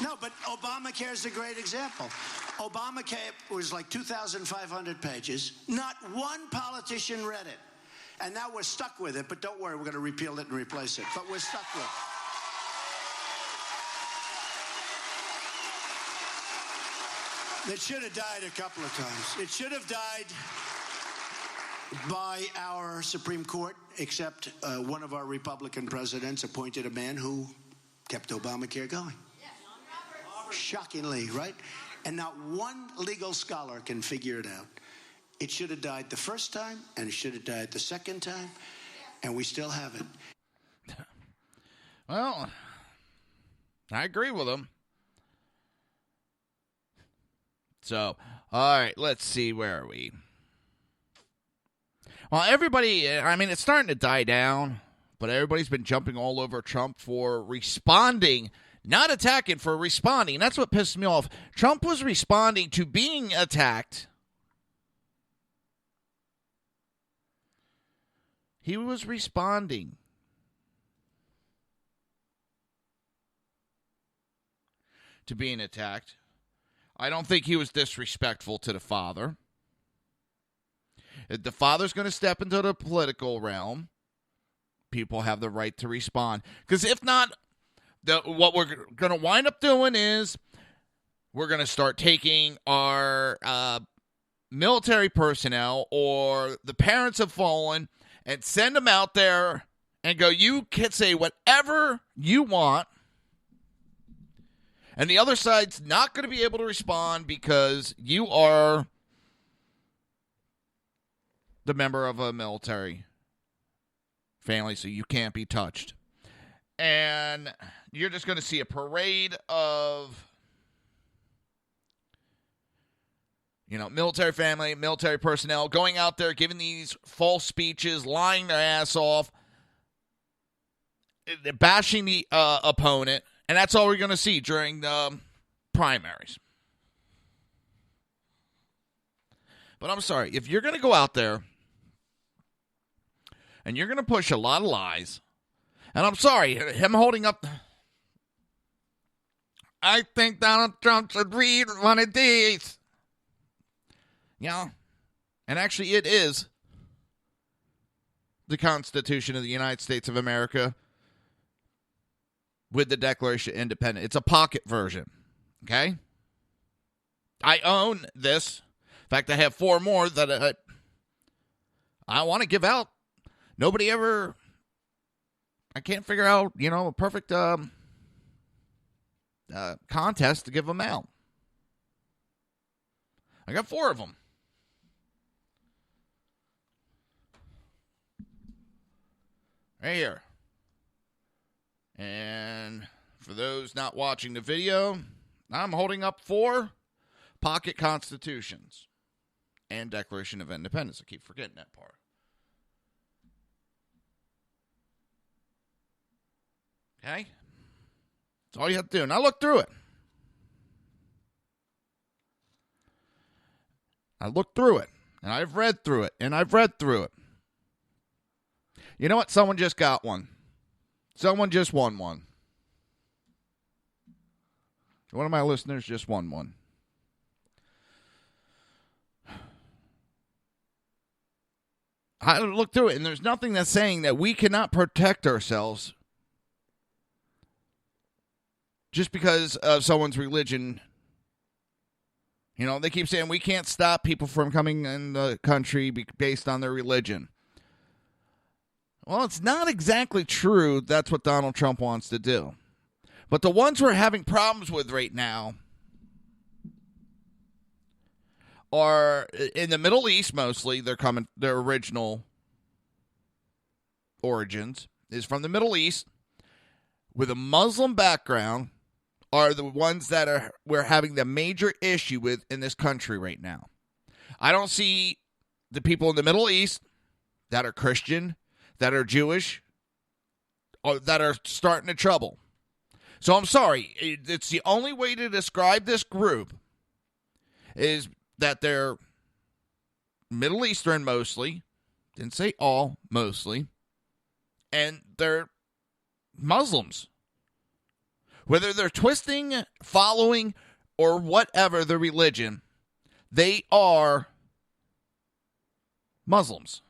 [SPEAKER 15] No, but Obamacare is a great example. Obamacare was like 2,500 pages. Not one politician read it. And now we're stuck with it. But don't worry, we're going to repeal it and replace it. But we're stuck with it. It should have died a couple of times. It should have died by our Supreme Court, except one of our Republican presidents appointed a man who kept Obamacare going. Shockingly, right? And not one legal scholar can figure it out. It should have died the first time, and it should have died the second time, and we still have it.
[SPEAKER 2] Well, I agree with him. So, all right, let's see, where are we? Well, everybody, it's starting to die down, but everybody's been jumping all over Trump for responding, not attacking, for responding. And that's what pissed me off. Trump was responding to being attacked. He was responding. To being attacked. I don't think he was disrespectful to the father. If the father's going to step into the political realm, people have the right to respond. Because if not, what we're going to wind up doing is we're going to start taking our military personnel or the parents of fallen and send them out there and go, you can say whatever you want. And the other side's not going to be able to respond because you are the member of a military family, so you can't be touched. And you're just going to see a parade of, military family, military personnel going out there, giving these false speeches, lying their ass off, bashing the opponent. And that's all we're going to see during the primaries. But I'm sorry, if you're going to go out there and you're going to push a lot of lies, and I'm sorry, him holding up, I think Donald Trump should read one of these. And actually it is the Constitution of the United States of America with the Declaration of Independence. It's a pocket version, okay? I own this. In fact, I have 4 more that I want to give out. Nobody ever, I can't figure out, a perfect contest to give them out. I got 4 of them. Right here. And for those not watching the video, I'm holding up 4 pocket constitutions and Declaration of Independence. I keep forgetting that part. Okay? That's all you have to do. Now look through it. I looked through it, and I've read through it, and I've read through it. You know what? Someone just got one. Someone just won one. One of my listeners just won one. I looked through it, and there's nothing that's saying that we cannot protect ourselves just because of someone's religion, You know, they keep saying we can't stop people from coming in the country based on their religion. Well, it's not exactly true that's what Donald Trump wants to do. But the ones we're having problems with right now are in the Middle East mostly. Their original origins is from the Middle East with a Muslim background are the ones that we're having the major issue with in this country right now. I don't see the people in the Middle East that are Christian, that are Jewish, or that are starting to trouble. So I'm sorry. It's the only way to describe this group is that they're Middle Eastern mostly. Didn't say all, mostly. And they're Muslims. Whether they're twisting, following, or whatever the religion, they are Muslims.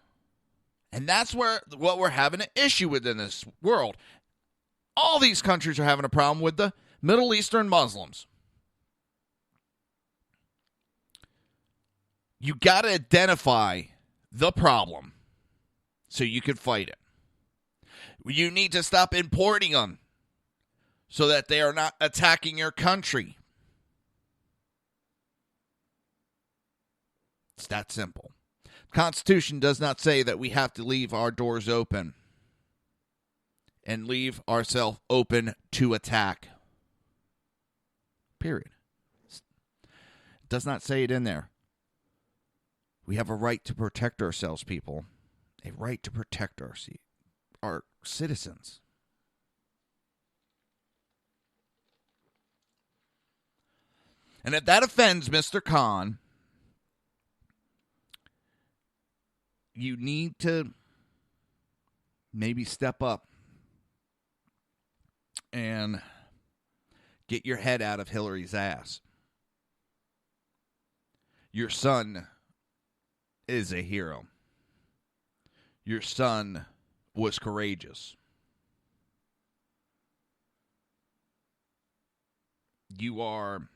[SPEAKER 2] And that's what we're having an issue with in this world. All these countries are having a problem with the Middle Eastern Muslims. You got to identify the problem so you can fight it. You need to stop importing them so that they are not attacking your country. It's that simple. The Constitution does not say that we have to leave our doors open and leave ourselves open to attack. Period. It does not say it in there. We have a right to protect ourselves, people. A right to protect our citizens. And if that offends Mr. Khan, you need to maybe step up and get your head out of Hillary's ass. Your son is a hero. Your son was courageous. You are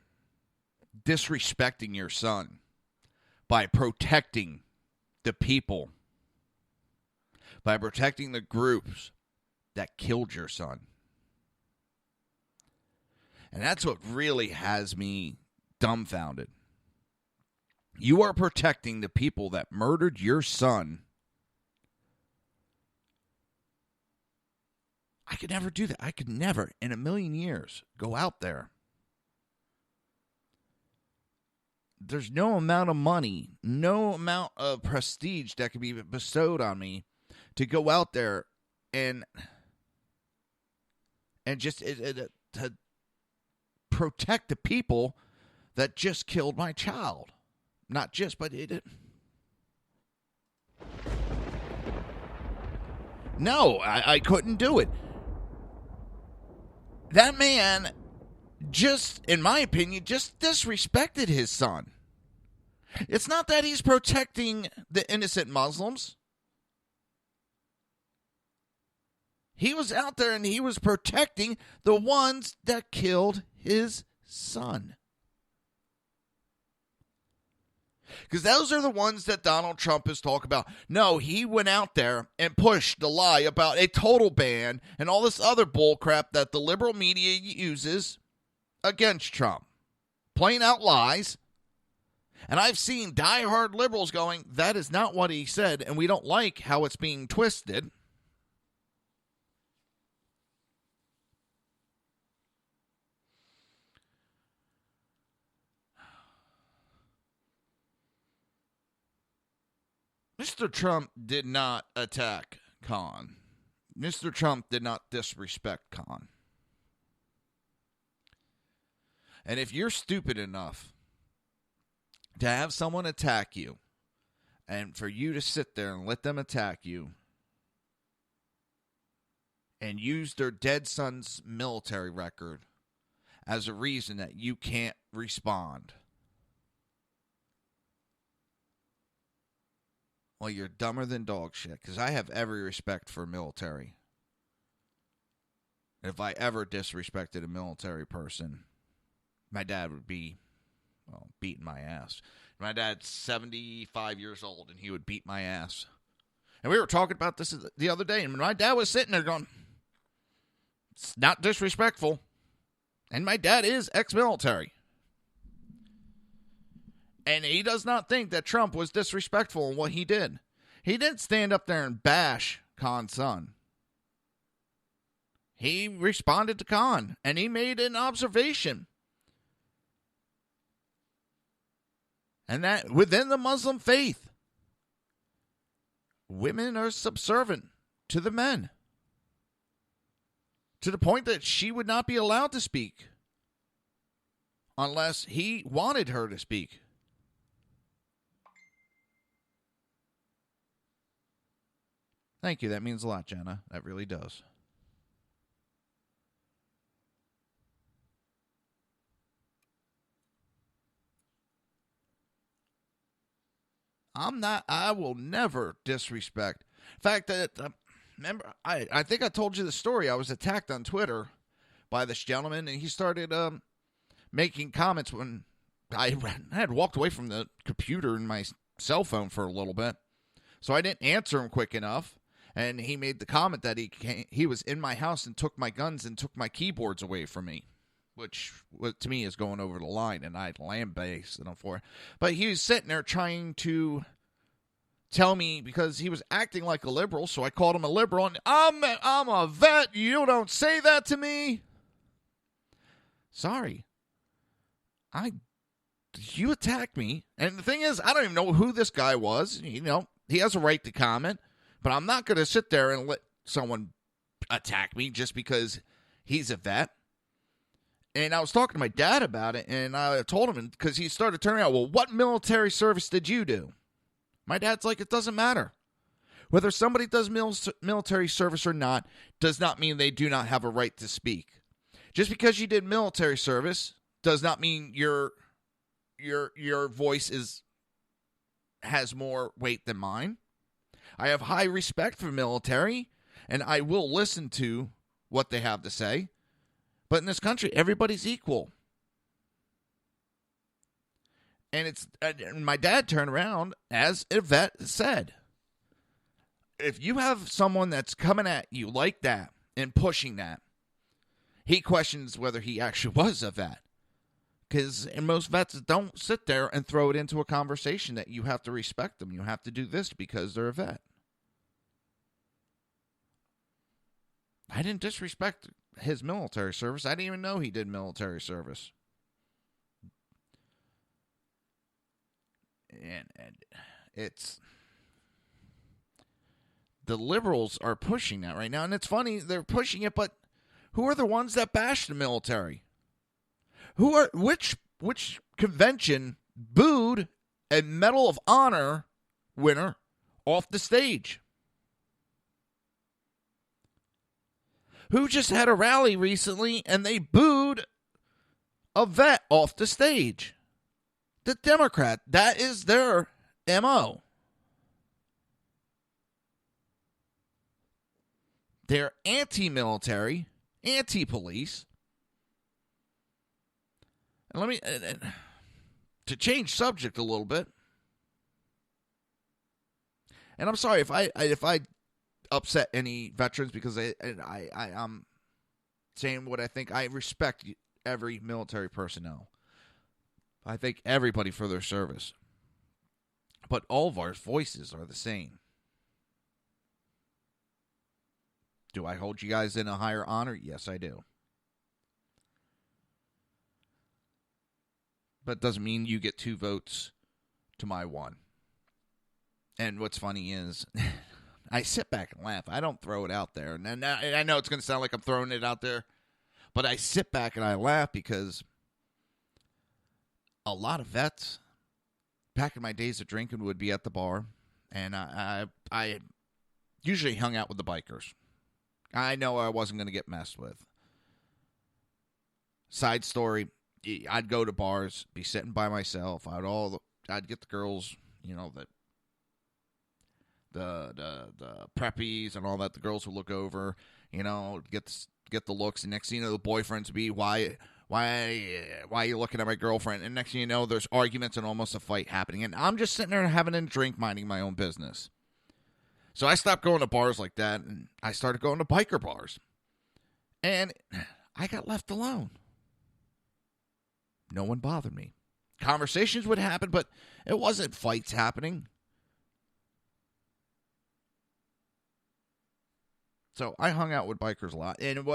[SPEAKER 2] disrespecting your son by protecting the people, by protecting the groups that killed your son. And that's what really has me dumbfounded. You are protecting the people that murdered your son. I could never do that. I could never, in a million years, go out there. There's no amount of money, no amount of prestige that could be bestowed on me to go out there and just to protect the people that just killed my child. Not just, but it. No, I couldn't do it. That man just, in my opinion, just disrespected his son. It's not that he's protecting the innocent Muslims. He was out there and he was protecting the ones that killed his son. Because those are the ones that Donald Trump is talking about. No, he went out there and pushed the lie about a total ban and all this other bullcrap that the liberal media uses against Trump. Plain out lies. And I've seen diehard liberals going, that is not what he said, and we don't like how it's being twisted. Mr. Trump did not attack Khan. Mr. Trump did not disrespect Khan. And if you're stupid enough to have someone attack you, and for you to sit there and let them attack you, and use their dead son's military record as a reason that you can't respond, well, you're dumber than dog shit, because I have every respect for military. If I ever disrespected a military person, my dad would be Well, beating my ass. My dad's 75 years old, and he would beat my ass. And we were talking about this the other day, and my dad was sitting there going, it's not disrespectful. And my dad is ex-military. And he does not think that Trump was disrespectful in what he did. He didn't stand up there and bash Khan's son. He responded to Khan, and he made an observation. And that within the Muslim faith, women are subservient to the men. To the point that she would not be allowed to speak unless he wanted her to speak. Thank you. That means a lot, Jenna. That really does. I will never disrespect. In fact, remember, I think I told you the story. I was attacked on Twitter by this gentleman, and he started making comments when I had walked away from the computer and my cell phone for a little bit. So I didn't answer him quick enough, and he made the comment that he was in my house and took my guns and took my keyboards away from me, which to me is going over the line, and I lambasted him for it. But he was sitting there trying to tell me, because he was acting like a liberal, so I called him a liberal, and I'm a vet, you don't say that to me. Sorry. You attacked me, and the thing is, I don't even know who this guy was. You know, he has a right to comment, but I'm not going to sit there and let someone attack me just because he's a vet. And I was talking to my dad about it, and I told him, because he started turning out, well, what military service did you do? My dad's like, it doesn't matter. Whether somebody does military service or not does not mean they do not have a right to speak. Just because you did military service does not mean your voice has more weight than mine. I have high respect for military, and I will listen to what they have to say. But in this country, everybody's equal. And my dad turned around, as a vet said, if you have someone that's coming at you like that and pushing that, he questions whether he actually was a vet. Because most vets don't sit there and throw it into a conversation that you have to respect them. You have to do this because they're a vet. I didn't disrespect his military service. I didn't even know he did military service. And it's... The liberals are pushing that right now. And it's funny, they're pushing it, but who are the ones that bash the military? Which convention booed a Medal of Honor winner off the stage? Who just had a rally recently and they booed a vet off the stage? The Democrat. That is their MO. They're anti-military, anti-police. And let me, to change subject a little bit, and I'm sorry if I upset any veterans, because I'm saying what I think. I respect every military personnel. I thank everybody for their service. But all of our voices are the same. Do I hold you guys in a higher honor? Yes, I do. But it doesn't mean you get 2 votes to my 1. And what's funny is, I sit back and laugh. I don't throw it out there. And I know it's going to sound like I'm throwing it out there, but I sit back and I laugh because a lot of vets, back in my days of drinking, would be at the bar, and I usually hung out with the bikers. I know I wasn't going to get messed with. Side story, I'd go to bars, be sitting by myself. I'd get the girls, you know, the preppies and all that. The girls would look over, you know, get the looks. And next thing you know, the boyfriends would be, why Why are you looking at my girlfriend? And next thing you know, there's arguments and almost a fight happening. And I'm just sitting there having a drink, minding my own business. So I stopped going to bars like that, and I started going to biker bars. And I got left alone. No one bothered me. Conversations would happen, but it wasn't fights happening. So I hung out with bikers a lot. And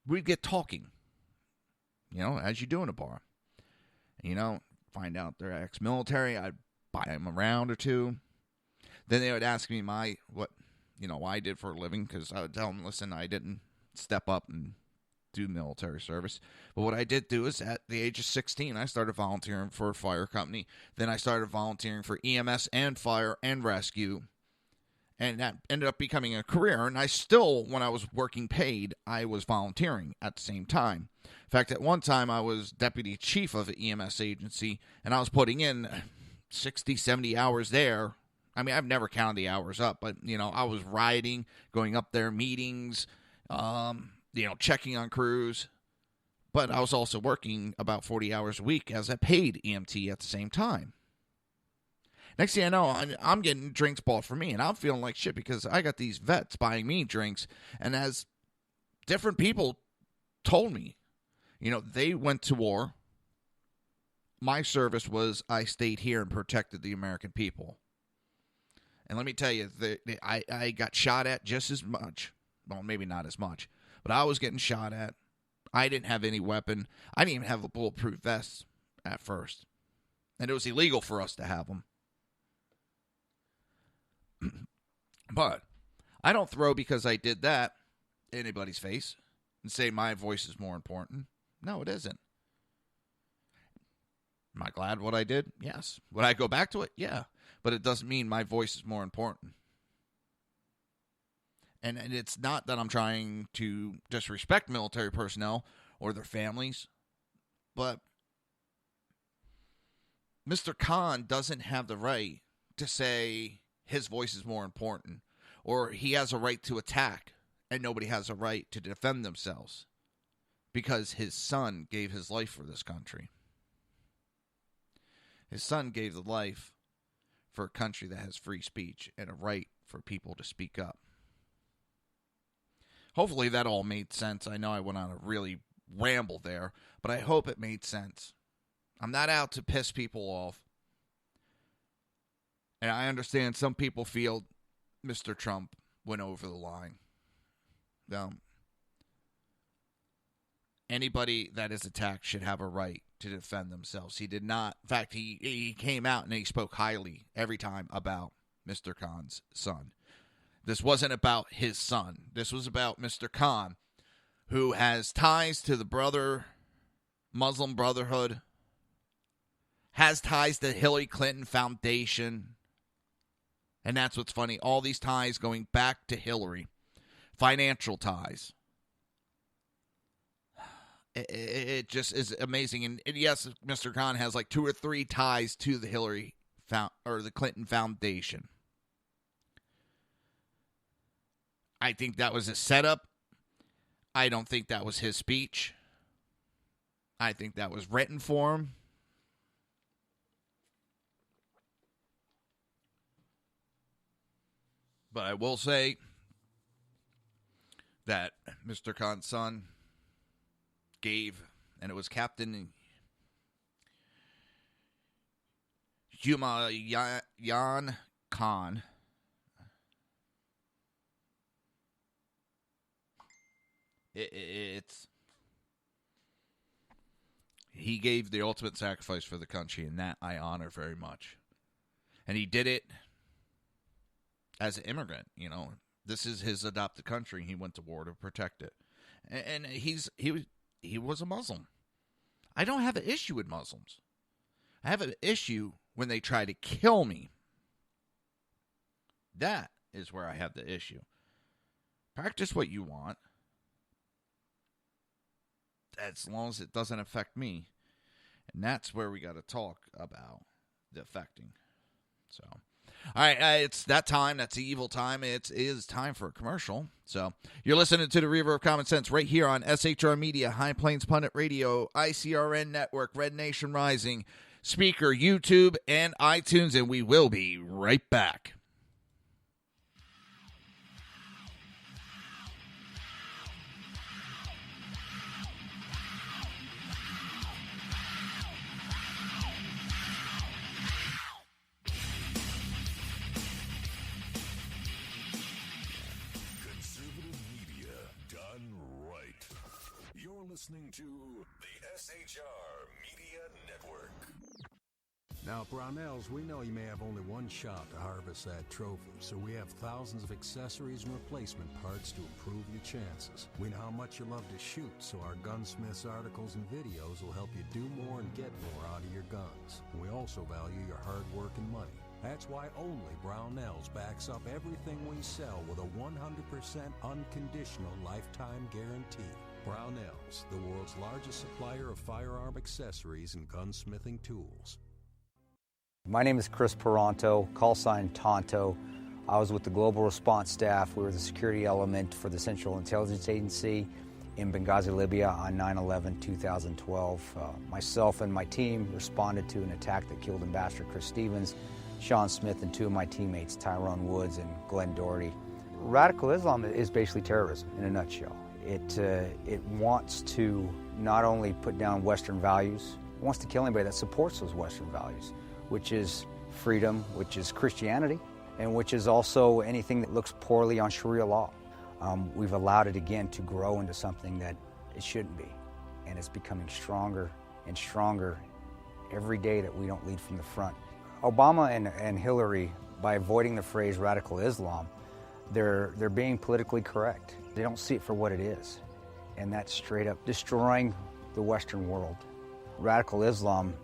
[SPEAKER 2] we'd get talking, as you do in a bar. Find out they're ex-military. I'd buy them a round or two. Then they would ask me what I did for a living, because I would tell them, listen, I didn't step up and do military service. But what I did do is at the age of 16, I started volunteering for a fire company. Then I started volunteering for EMS and fire and rescue. And that ended up becoming a career. And I still, when I was working paid, I was volunteering at the same time. In fact, at one time, I was deputy chief of an EMS agency, and I was putting in 60, 70 hours there. I mean, I've never counted the hours up, but, I was riding, going up there, meetings, checking on crews. But I was also working about 40 hours a week as a paid EMT at the same time. Next thing I know, I'm getting drinks bought for me, and I'm feeling like shit because I got these vets buying me drinks. And as different people told me, they went to war. My service was I stayed here and protected the American people. And let me tell you, I got shot at just as much. Well, maybe not as much, but I was getting shot at. I didn't have any weapon. I didn't even have a bulletproof vest at first. And it was illegal for us to have them. But I don't throw because I did that in anybody's face and say my voice is more important. No, it isn't. Am I glad what I did? Yes. Would I go back to it? Yeah. But it doesn't mean my voice is more important. And it's not that I'm trying to disrespect military personnel or their families, but Mr. Khan doesn't have the right to say his voice is more important, or he has a right to attack and nobody has a right to defend themselves because his son gave his life for this country. His son gave the life for a country that has free speech and a right for people to speak up. Hopefully that all made sense. I know I went on a really ramble there, but I hope it made sense. I'm not out to piss people off. And I understand some people feel Mr. Trump went over the line. Now, anybody that is attacked should have a right to defend themselves. He did not. In fact, he came out and he spoke highly every time about Mr. Khan's son. This wasn't about his son. This was about Mr. Khan, who has ties to the Muslim Brotherhood, has ties to the Hillary Clinton Foundation. And that's what's funny. All these ties going back to Hillary. Financial ties. It just is amazing. And yes, Mr. Khan has like 2 or 3 ties to the the Clinton Foundation. I think that was a setup. I don't think that was his speech. I think that was written for him. But I will say that Mr. Khan's son gave, and it was Captain Humayun Khan. He gave the ultimate sacrifice for the country, and that I honor very much. And he did it as an immigrant, This is his adopted country. He went to war to protect it. And he was a Muslim. I don't have an issue with Muslims. I have an issue when they try to kill me. That is where I have the issue. Practice what you want, as long as it doesn't affect me. And that's where we got to talk about the affecting. So, All right, it's that time. That's the evil time. It is time for a commercial. So you're listening to the Reaver of Common Sense right here on SHR Media, High Plains Pundit Radio, ICRN Network, Red Nation Rising, Speaker, YouTube, and iTunes, and we will be right back.
[SPEAKER 16] Listening to the SHR Media Network.
[SPEAKER 7] Now, Brownells, we know you may have only one shot to harvest that trophy, so we have thousands of accessories and replacement parts to improve your chances. We know how much you love to shoot, so our gunsmiths articles and videos will help you do more and get more out of your guns. We also value your hard work and money. That's why only Brownells backs up everything we sell with a 100% unconditional lifetime guarantee. Brownells, the world's largest supplier of firearm accessories and gunsmithing tools.
[SPEAKER 8] My name is Chris Peranto, call sign Tonto. I was with the Global Response Staff. We were the security element for the Central Intelligence Agency in Benghazi, Libya on 9/11/2012. Myself and my team responded to an attack that killed Ambassador Chris Stevens, Sean Smith, and two of my teammates, Tyrone Woods and Glenn Doherty. Radical Islam is basically terrorism in a nutshell. It wants to not only put down Western values, it wants to kill anybody that supports those Western values, which is freedom, which is Christianity, and which is also anything that looks poorly on Sharia law. We've allowed it again to grow into something that it shouldn't be, and it's becoming stronger and stronger every day that we don't lead from the front. Obama and Hillary, by avoiding the phrase radical Islam, they're being politically correct. They don't see it for what it is, and that's straight up destroying the Western world. Radical Islam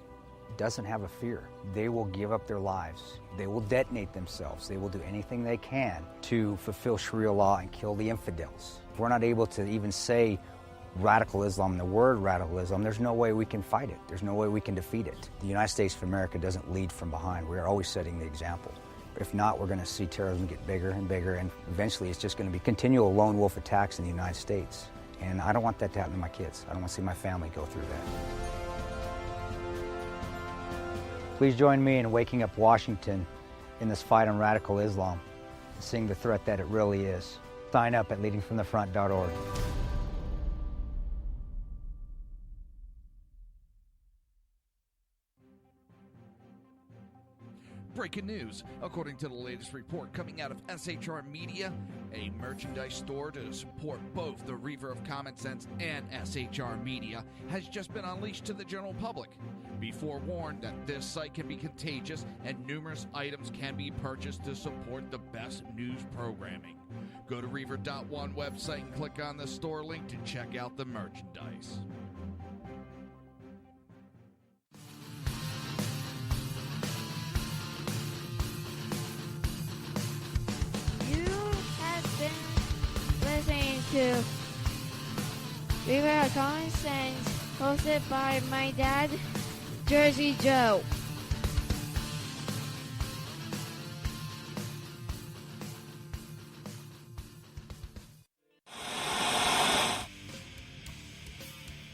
[SPEAKER 8] doesn't have a fear. They will give up their lives. They will detonate themselves. They will do anything they can to fulfill Sharia law and kill the infidels. If we're not able to even say radical Islam, the word radical Islam, there's no way we can fight it. There's no way we can defeat it. The United States of America doesn't lead from behind. We are always setting the example. If not, we're going to see terrorism get bigger and bigger, and eventually it's just going to be continual lone wolf attacks in the United States. And I don't want that to happen to my kids. I don't want to see my family go through that. Please join me in waking up Washington in this fight on radical Islam, seeing the threat that it really is. Sign up at leadingfromthefront.org.
[SPEAKER 2] Breaking news. According to the latest report coming out of SHR Media, a merchandise store to support both the Reaver of Common Sense and SHR Media has just been unleashed to the general public. Be forewarned that this site can be contagious and numerous items can be purchased to support the best news programming. Go to Reaver.one website and click on the store link to check out the merchandise.
[SPEAKER 9] Listening to Reaver of Common Sense, hosted by my dad, Jersey Joe.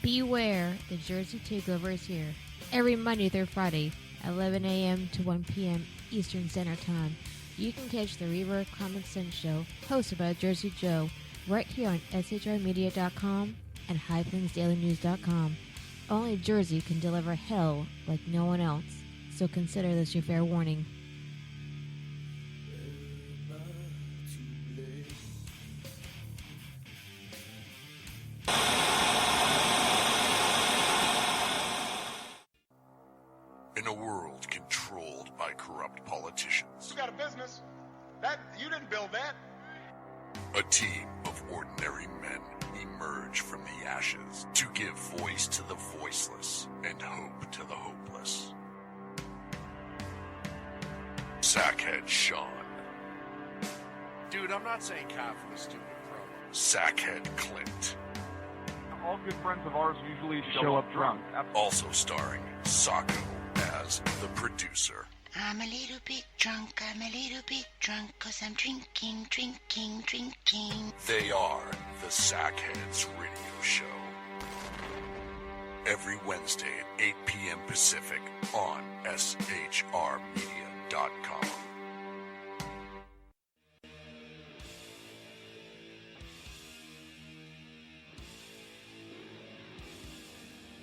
[SPEAKER 9] Beware, the Jersey Takeover is here. Every Monday through Friday, 11 a.m. to 1 p.m. Eastern Standard Time. You can catch the Reaver of Common Sense show, hosted by Jersey Joe, right here on shrmedia.com and highplainsdailynews.com. Only Jersey can deliver hell like no one else, so consider this your fair warning.
[SPEAKER 6] In a world controlled by corrupt politicians,
[SPEAKER 10] You got a business. That you didn't build that.
[SPEAKER 6] a team of ordinary men emerge from the ashes to give voice to the voiceless and hope to the hopeless. Sackhead Sean.
[SPEAKER 12] Dude, I'm not saying cop for the stupid pro.
[SPEAKER 6] Sackhead Clint.
[SPEAKER 12] All good friends of ours usually show up drunk.
[SPEAKER 6] Also starring Sacco as the producer.
[SPEAKER 13] I'm a little bit drunk, I'm a little bit drunk, 'cause I'm drinking.
[SPEAKER 6] They are the Sackheads Radio Show. Every Wednesday at 8 p.m. Pacific on shrmedia.com.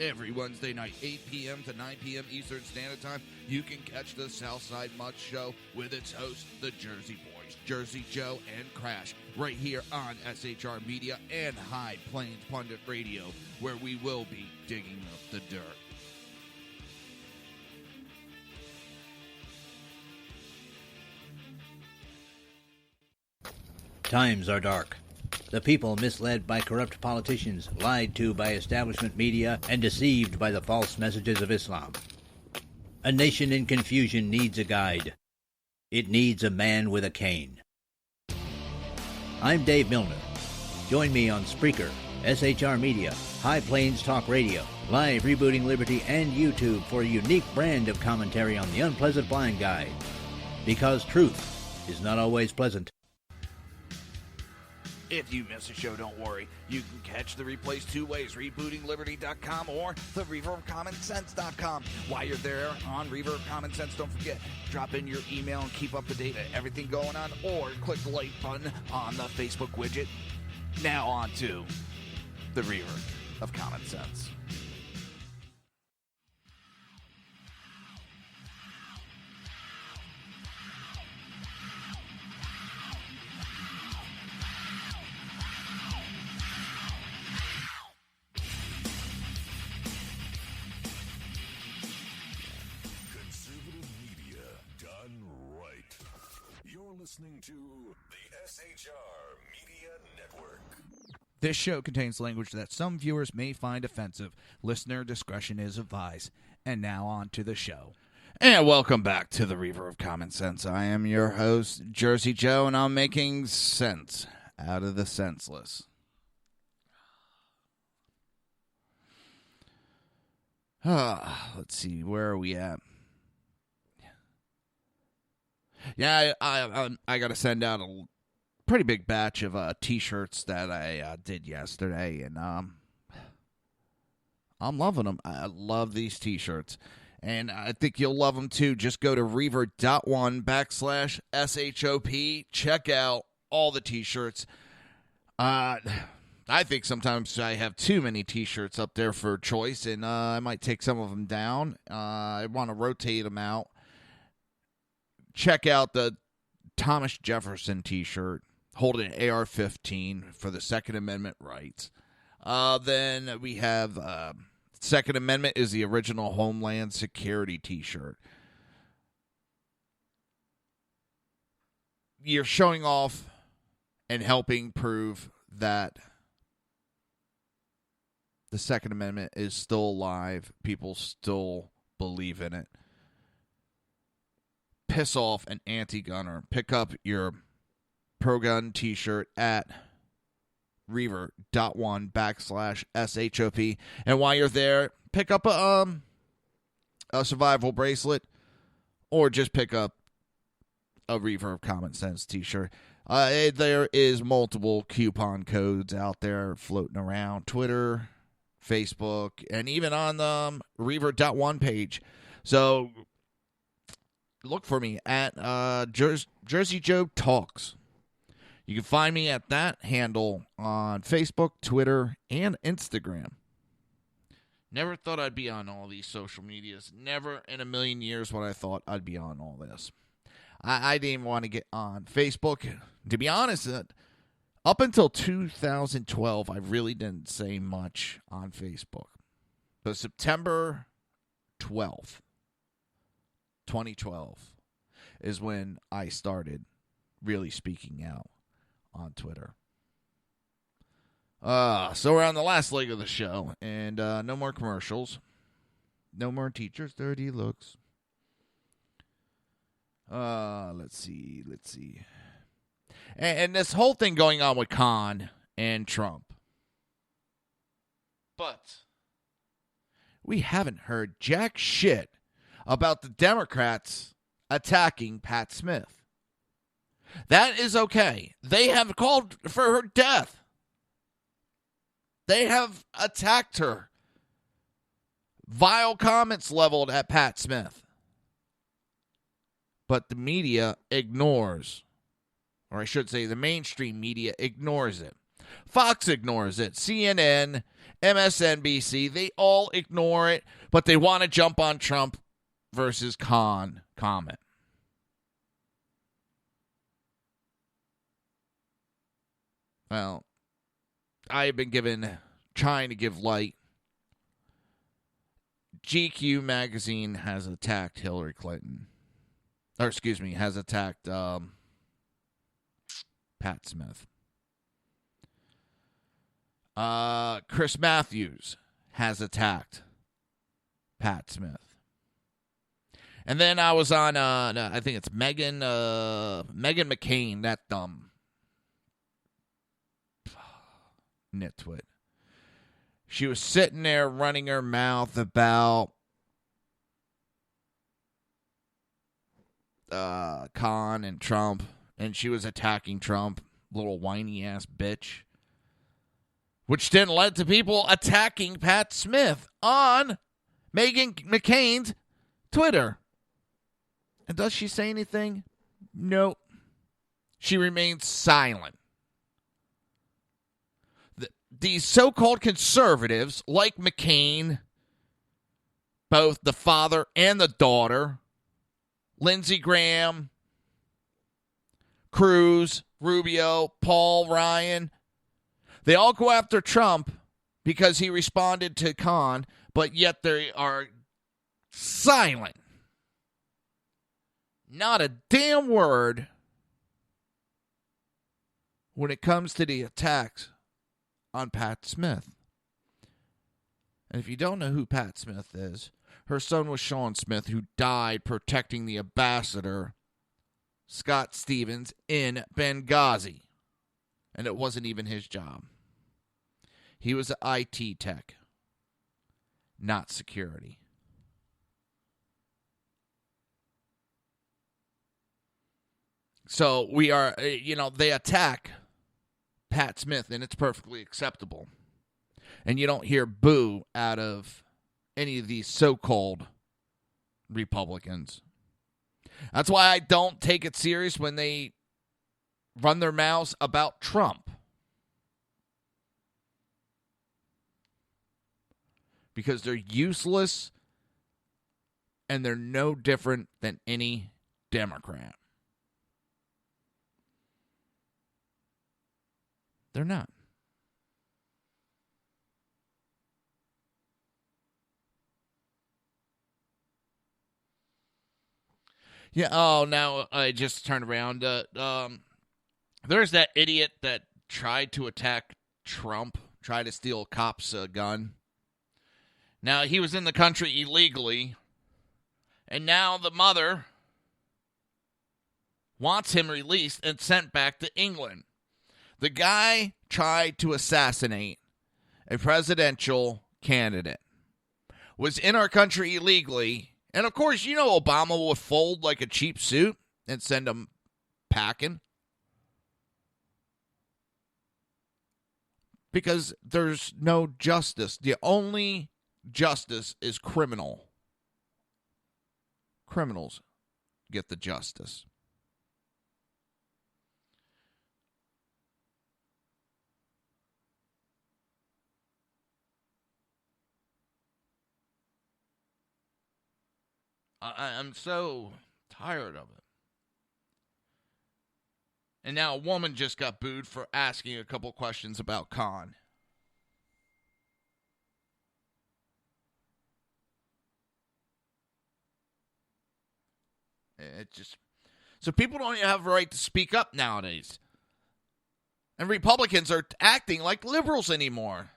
[SPEAKER 2] Every Wednesday night, 8 p.m. to 9 p.m. Eastern Standard Time, you can catch the Southside Mutt Show with its hosts, the Jersey Boys, Jersey Joe and Crash, right here on SHR Media and High Plains Pundit Radio, where we will be digging up the dirt.
[SPEAKER 14] Times are dark. The people misled by corrupt politicians, lied to by establishment media, and deceived by the false messages of Islam. A nation in confusion needs a guide. It needs a man with a cane. I'm Dave Milner. Join me on Spreaker, SHR Media, High Plains Talk Radio, Live Rebooting Liberty, and YouTube for a unique brand of commentary on the unpleasant blind guide. Because truth is not always pleasant.
[SPEAKER 2] If you miss a show, don't worry. You can catch the replays two ways, rebootingliberty.com or the Reaver of Common Sense.com. While you're there on Reaver of Common Sense, don't forget, drop in your email and keep up to date with everything going on, or click the like button on the Facebook widget. Now on to the Reaver of Common Sense.
[SPEAKER 16] Listening to the SHR Media Network.
[SPEAKER 2] This show contains language that some viewers may find offensive. Listener discretion is advised. And now on to the show. And welcome back to the Reaver of Common Sense. I am your host, Jersey Joe, and I'm making sense out of the senseless. Let's see, where are we at? Yeah, I got to send out a pretty big batch of T-shirts that I did yesterday, and I'm loving them. I love these T-shirts, and I think you'll love them too. Just go to reaver.1/SHOP. Check out all the T-shirts. I think sometimes I have too many T-shirts up there for choice, and I might take some of them down. I want to rotate them out. Check out the Thomas Jefferson T-shirt, holding an AR-15 for the Second Amendment rights. Then we have Second Amendment is the original Homeland Security T-shirt. You're showing off and helping prove that the Second Amendment is still alive. People still believe in it. Piss off an anti-gunner. Pick up your pro-gun T-shirt at reaver.1/SHOP. And while you're there, pick up a survival bracelet, or just pick up a Reaver of Common Sense T-shirt. There is multiple coupon codes out there floating around. Twitter, Facebook, and even on the Reaver.1 page. So look for me at Jersey Joe Talks. You can find me at that handle on Facebook, Twitter, and Instagram. Never thought I'd be on all these social medias. Never in a million years would I thought I'd be on all this. I didn't even want to get on Facebook. To be honest, up until 2012, I really didn't say much on Facebook. But September 12th, 2012 is when I started really speaking out on Twitter. So we're on the last leg of the show, and no more commercials. No more teachers' dirty looks. Let's see. And this whole thing going on with Khan and Trump. But we haven't heard jack shit about the Democrats attacking Pat Smith. That is okay. They have called for her death. They have attacked her. Vile comments leveled at Pat Smith. But the media ignores, or I should say the mainstream media ignores it. Fox ignores it. CNN, MSNBC, they all ignore it, but they want to jump on Trump versus Khan comment. Well, I have been trying to give light. GQ magazine has attacked Hillary Clinton. Has attacked Pat Smith. Chris Matthews has attacked Pat Smith. And then I was on, I think it's Meghan McCain, that dumb nitwit. She was sitting there running her mouth about Khan and Trump, and she was attacking Trump, little whiny ass bitch, which then led to people attacking Pat Smith on Meghan McCain's Twitter. And does she say anything? Nope. She remains silent. These so-called conservatives, like McCain, both the father and the daughter, Lindsey Graham, Cruz, Rubio, Paul Ryan, they all go after Trump because he responded to Khan, but yet they are silent. Not a damn word when it comes to the attacks on Pat Smith. And if you don't know who Pat Smith is, her son was Sean Smith, who died protecting the ambassador, Scott Stevens, in Benghazi. And it wasn't even his job. He was an IT tech, not security. So we are, they attack Pat Smith, and it's perfectly acceptable. And you don't hear boo out of any of these so-called Republicans. That's why I don't take it serious when they run their mouths about Trump. Because they're useless, and they're no different than any Democrat. They're not. Yeah, now I just turned around. There's that idiot that tried to attack Trump, tried to steal a cop's gun. Now, he was in the country illegally, and now the mother wants him released and sent back to England. The guy tried to assassinate a presidential candidate, was in our country illegally, and of course, Obama would fold like a cheap suit and send him packing. Because there's no justice. The only justice is criminal. Criminals get the justice. I'm so tired of it. And now a woman just got booed for asking a couple questions about Khan. It just... So people don't even have a right to speak up nowadays. And Republicans are acting like liberals anymore.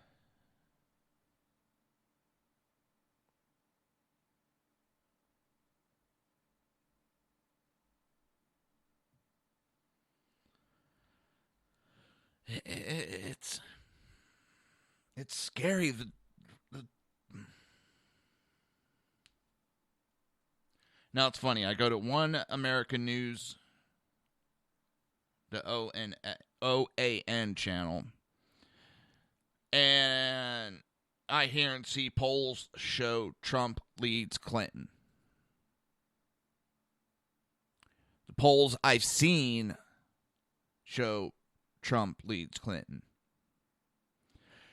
[SPEAKER 2] It's scary. Now, it's funny. I go to One American News, the OAN channel, and I hear and see polls show Trump leads Clinton. The polls I've seen show Trump leads Clinton.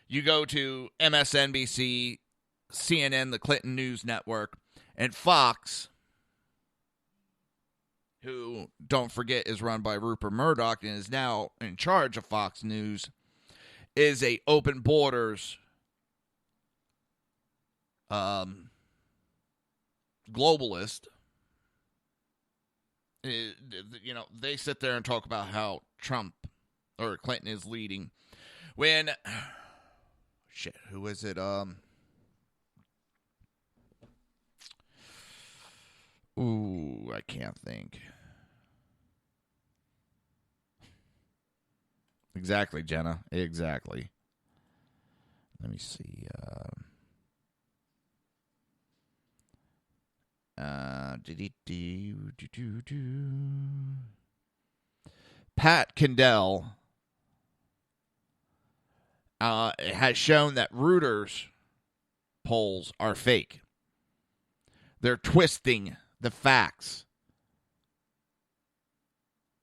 [SPEAKER 2] You go to MSNBC, CNN, the Clinton News Network, and Fox, who, don't forget, is run by Rupert Murdoch and is now in charge of Fox News, is a open borders globalist. You know, they sit there and talk about how Trump or Clinton is leading. When, shit, who is it? Ooh, I can't think. Exactly, Jenna. Exactly. Let me see. Pat Kendall has shown that Reuters polls are fake. They're twisting the facts.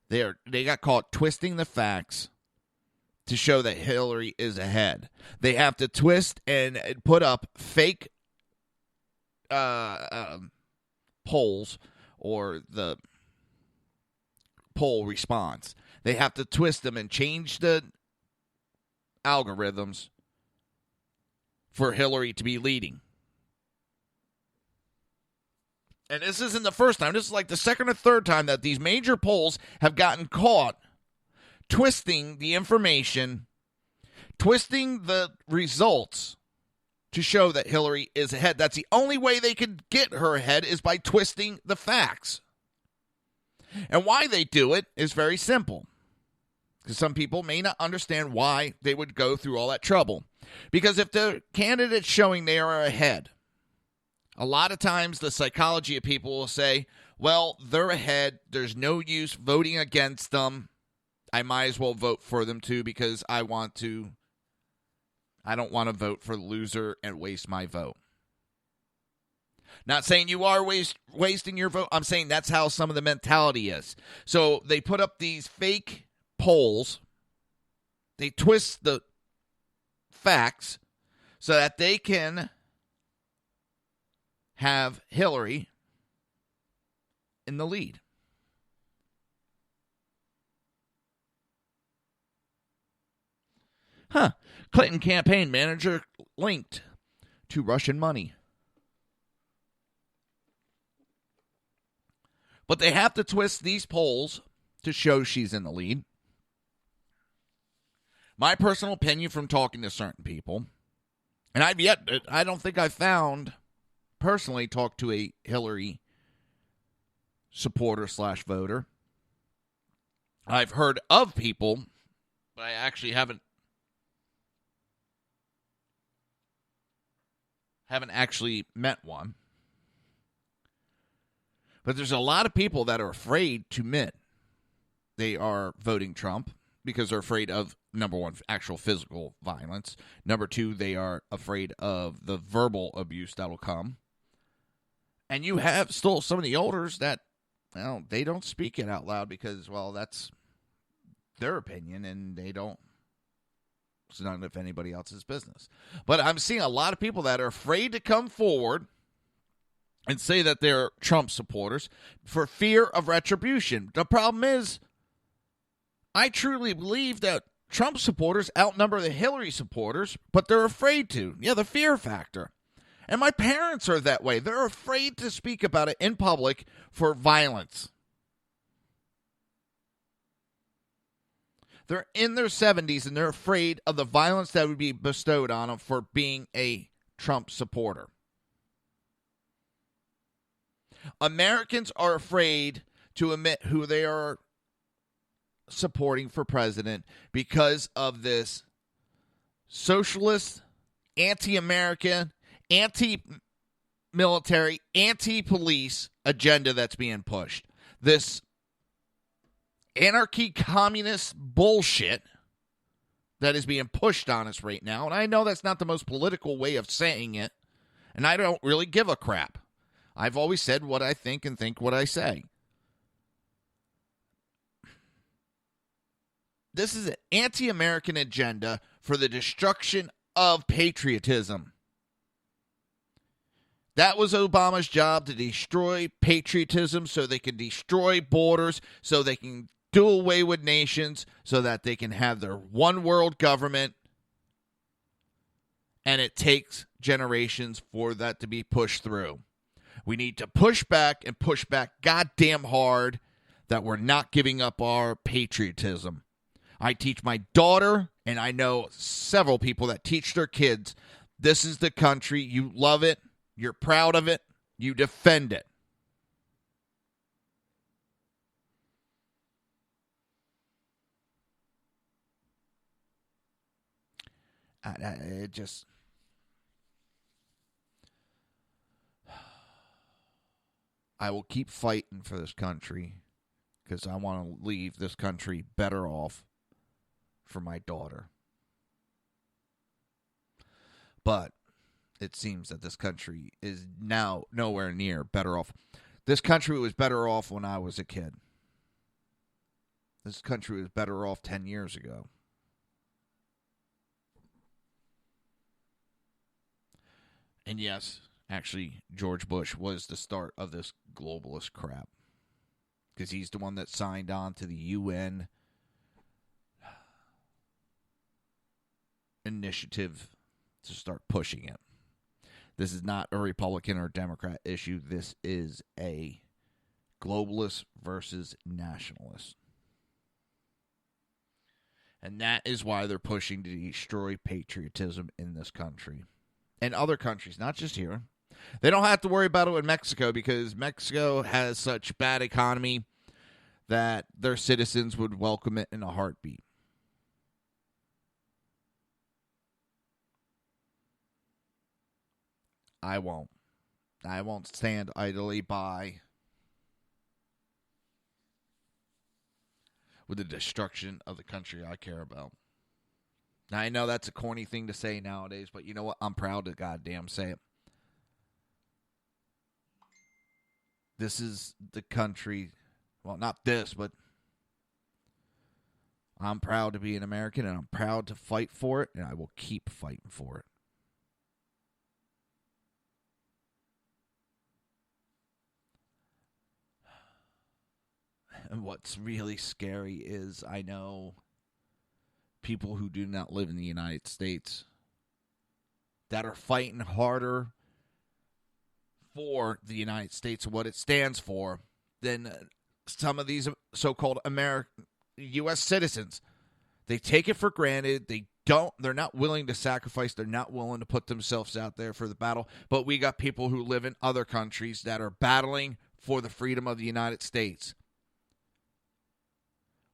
[SPEAKER 2] They got caught twisting the facts to show that Hillary is ahead. They have to twist and put up fake polls or the poll response. They have to twist them and change the algorithms for Hillary to be leading. And this isn't the first time. This is like the second or third time that these major polls have gotten caught twisting the information, twisting the results to show that Hillary is ahead. That's the only way they could get her ahead, is by twisting the facts. And why they do it is very simple. Because some people may not understand why they would go through all that trouble. Because if the candidate's showing they are ahead, a lot of times the psychology of people will say, well, they're ahead. There's no use voting against them. I might as well vote for them too, because I don't want to vote for the loser and waste my vote. Not saying you are wasting your vote. I'm saying that's how some of the mentality is. So they put up these fake polls. They twist the facts so that they can have Hillary in the lead. Clinton campaign manager linked to Russian money. But they have to twist these polls to show she's in the lead. My personal opinion from talking to certain people, and I don't think I've found, personally, talked to a Hillary supporter / voter. I've heard of people, but I actually haven't actually met one. But there's a lot of people that are afraid to admit they are voting Trump because they're afraid of, number one, actual physical violence. Number two, they are afraid of the verbal abuse that will come. And you have still some of the elders that, well, they don't speak it out loud because, well, that's their opinion and they don't. It's not if anybody else's business. But I'm seeing a lot of people that are afraid to come forward and say that they're Trump supporters for fear of retribution. The problem is, I truly believe that Trump supporters outnumber the Hillary supporters, but they're afraid to. Yeah, the fear factor. And my parents are that way. They're afraid to speak about it in public for violence. They're in their 70s and they're afraid of the violence that would be bestowed on them for being a Trump supporter. Americans are afraid to admit who they are supporting for president because of this socialist, anti-American, anti-American anti-military, anti-police agenda that's being pushed. This anarchy communist bullshit that is being pushed on us right now. And I know that's not the most political way of saying it, and I don't really give a crap. I've always said what I think and think what I say. This is an anti-American agenda for the destruction of patriotism. That was Obama's job, to destroy patriotism so they can destroy borders, so they can do away with nations, so that they can have their one world government. And it takes generations for that to be pushed through. We need to push back and push back goddamn hard that we're not giving up our patriotism. I teach my daughter, and I know several people that teach their kids, this is the country, you love it, you're proud of it, you defend it. It just... I will keep fighting for this country because I want to leave this country better off for my daughter. But it seems that this country is now nowhere near better off. This country was better off when I was a kid. This country was better off 10 years ago. And yes, actually, George Bush was the start of this globalist crap. Because he's the one that signed on to the UN initiative to start pushing it. This is not a Republican or Democrat issue. This is a globalist versus nationalist. And that is why they're pushing to destroy patriotism in this country. And other countries, not just here. They don't have to worry about it in Mexico because Mexico has such bad economy that their citizens would welcome it in a heartbeat. I won't. I won't stand idly by with the destruction of the country I care about. Now, I know that's a corny thing to say nowadays, but you know what? I'm proud to goddamn say it. This is the country, well, not this, but I'm proud to be an American, and I'm proud to fight for it, and I will keep fighting for it. And what's really scary is I know people who do not live in the United States that are fighting harder for the United States and what it stands for than some of these so-called U.S. citizens. They take it for granted. They're not willing to sacrifice. They're not willing to put themselves out there for the battle. But we got people who live in other countries that are battling for the freedom of the United States.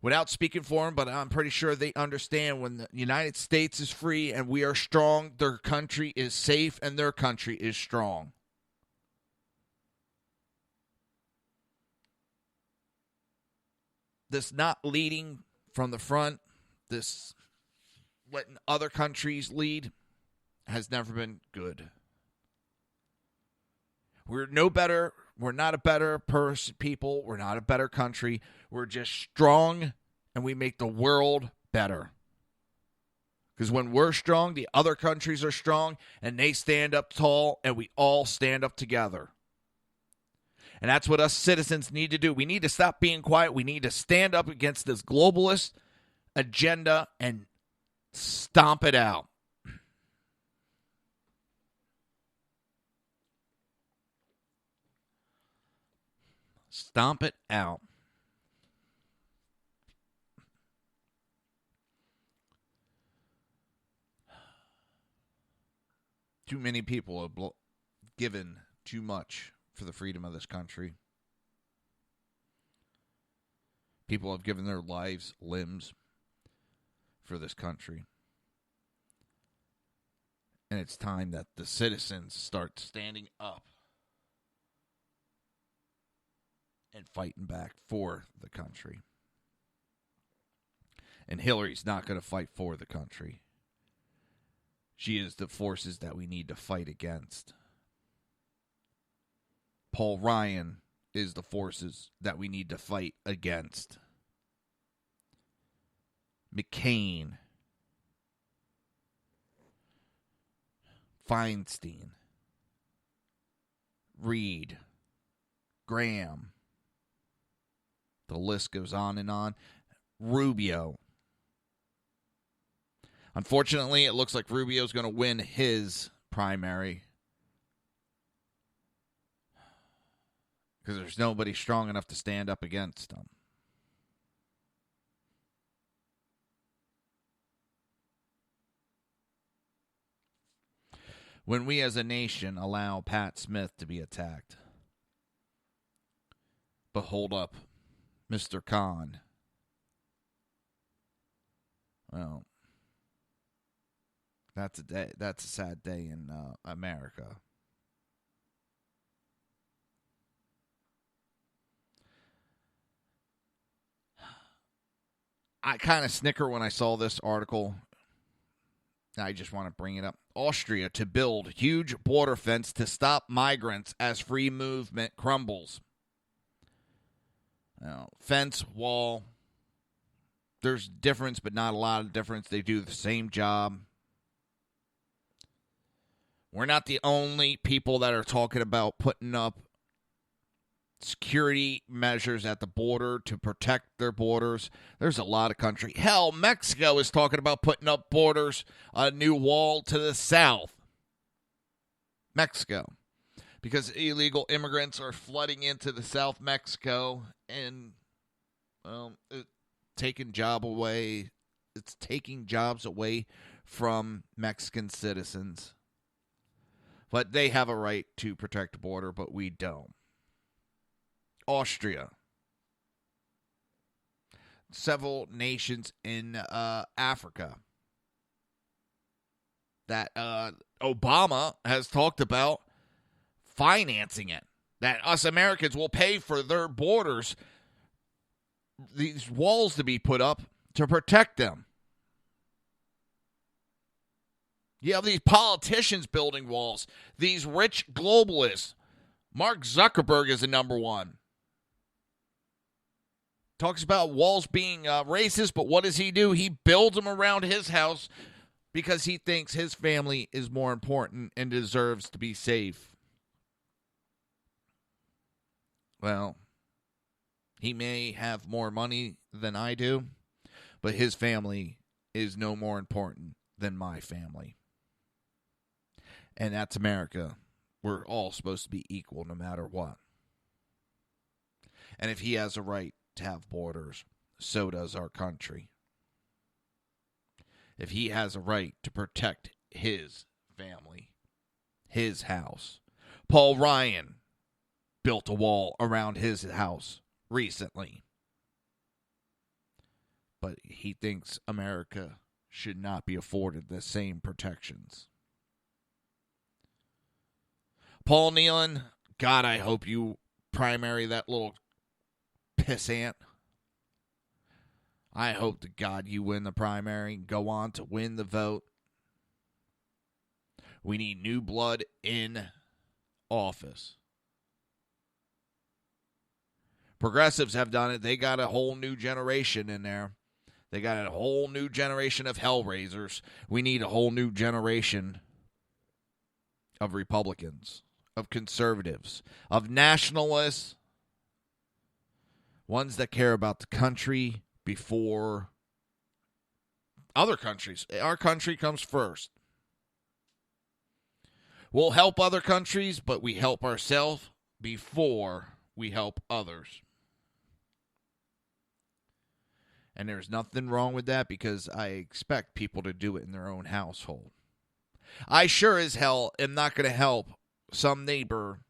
[SPEAKER 2] Without speaking for them, but I'm pretty sure they understand when the United States is free and we are strong, their country is safe and their country is strong. This not leading from the front, this letting other countries lead, has never been good. We're no better. We're not a better people. We're not a better country. We're just strong, and we make the world better. Because when we're strong, the other countries are strong, and they stand up tall, and we all stand up together. And that's what us citizens need to do. We need to stop being quiet. We need to stand up against this globalist agenda and stomp it out. Stomp it out. Too many people have given too much for the freedom of this country. People have given their lives, limbs for this country. And it's time that the citizens start standing up and fighting back for the country. And Hillary's not going to fight for the country. She is the forces that we need to fight against. Paul Ryan is the forces that we need to fight against. McCain, Feinstein, Reed, Graham. The list goes on and on. Rubio. Unfortunately, it looks like Rubio's going to win his primary because there's nobody strong enough to stand up against him. When we as a nation allow Pat Smith to be attacked, but hold up, Mr. Khan, well, that's a day. That's a sad day in America. I kind of snicker when I saw this article. I just want to bring it up. Austria to build huge border fence to stop migrants as free movement crumbles. Now, fence, wall. There's difference, but not a lot of difference. They do the same job. We're not the only people that are talking about putting up security measures at the border to protect their borders. There's a lot of country. Hell, Mexico is talking about putting up borders, a new wall to the south. Mexico. Because illegal immigrants are flooding into the South Mexico and, well, taking jobs away. It's taking jobs away from Mexican citizens. But they have a right to protect the border, but we don't. Austria. Several nations in Africa that Obama has talked about financing it. That us Americans will pay for their borders, these walls to be put up to protect them. You have these politicians building walls, these rich globalists. Mark Zuckerberg is the number one. Talks about walls being racist, but what does he do? He builds them around his house because he thinks his family is more important and deserves to be safe. Well, he may have more money than I do, but his family is no more important than my family. And that's America. We're all supposed to be equal no matter what. And if he has a right to have borders, so does our country. If he has a right to protect his family, his house. Paul Ryan built a wall around his house recently. But he thinks America should not be afforded the same protections. Paul Nealon, God, I hope you primary that little pissant. I hope to God you win the primary, go on to win the vote. We need new blood in office. Progressives have done it. They got a whole new generation in there. They got a whole new generation of hellraisers. We need a whole new generation of Republicans, of conservatives, of nationalists, ones that care about the country before other countries. Our country comes first. We'll help other countries, but we help ourselves before we help others. And there's nothing wrong with that because I expect people to do it in their own household. I sure as hell am not going to help some neighbor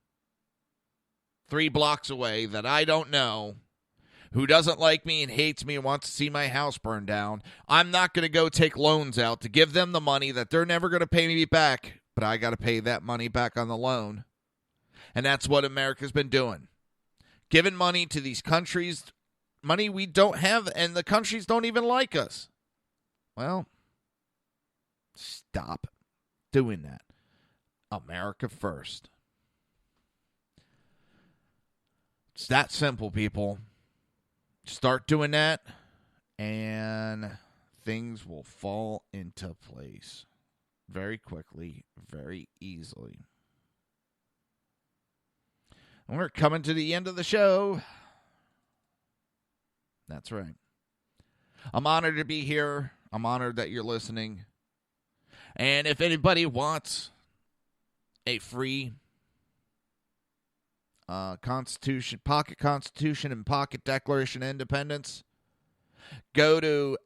[SPEAKER 2] 3 blocks away that I don't know who doesn't like me and hates me and wants to see my house burned down. I'm not going to go take loans out to give them the money that they're never going to pay me back, but I got to pay that money back on the loan. And that's what America's been doing. giving money to these countries, money we don't have, and the countries don't even like us. Well, stop doing that. America first. It's that simple, people. Start doing that, and things will fall into place very quickly, very easily. And we're coming to the end of the show. That's right. I'm honored to be here. I'm honored that you're listening. And if anybody wants a free pocket Constitution and pocket Declaration of Independence, go to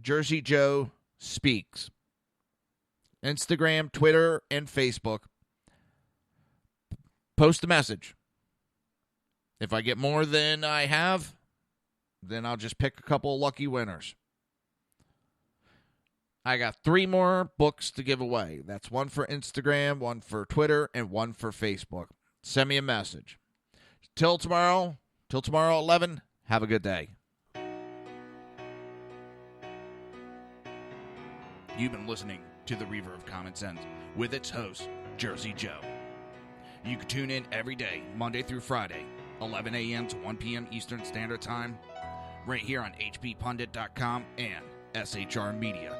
[SPEAKER 2] @JerseyJoeSpeaks. Instagram, Twitter, and Facebook. Post a message. If I get more than I have, then I'll just pick a couple of lucky winners. I got 3 more books to give away. That's one for Instagram, one for Twitter, and one for Facebook. Send me a message. Till tomorrow at 11, have a good day. You've been listening to the Reaver of Common Sense with its host, Jersey Joe. You can tune in every day, Monday through Friday, 11 a.m. to 1 p.m. Eastern Standard Time, right here on hppundit.com and shrmedia.com.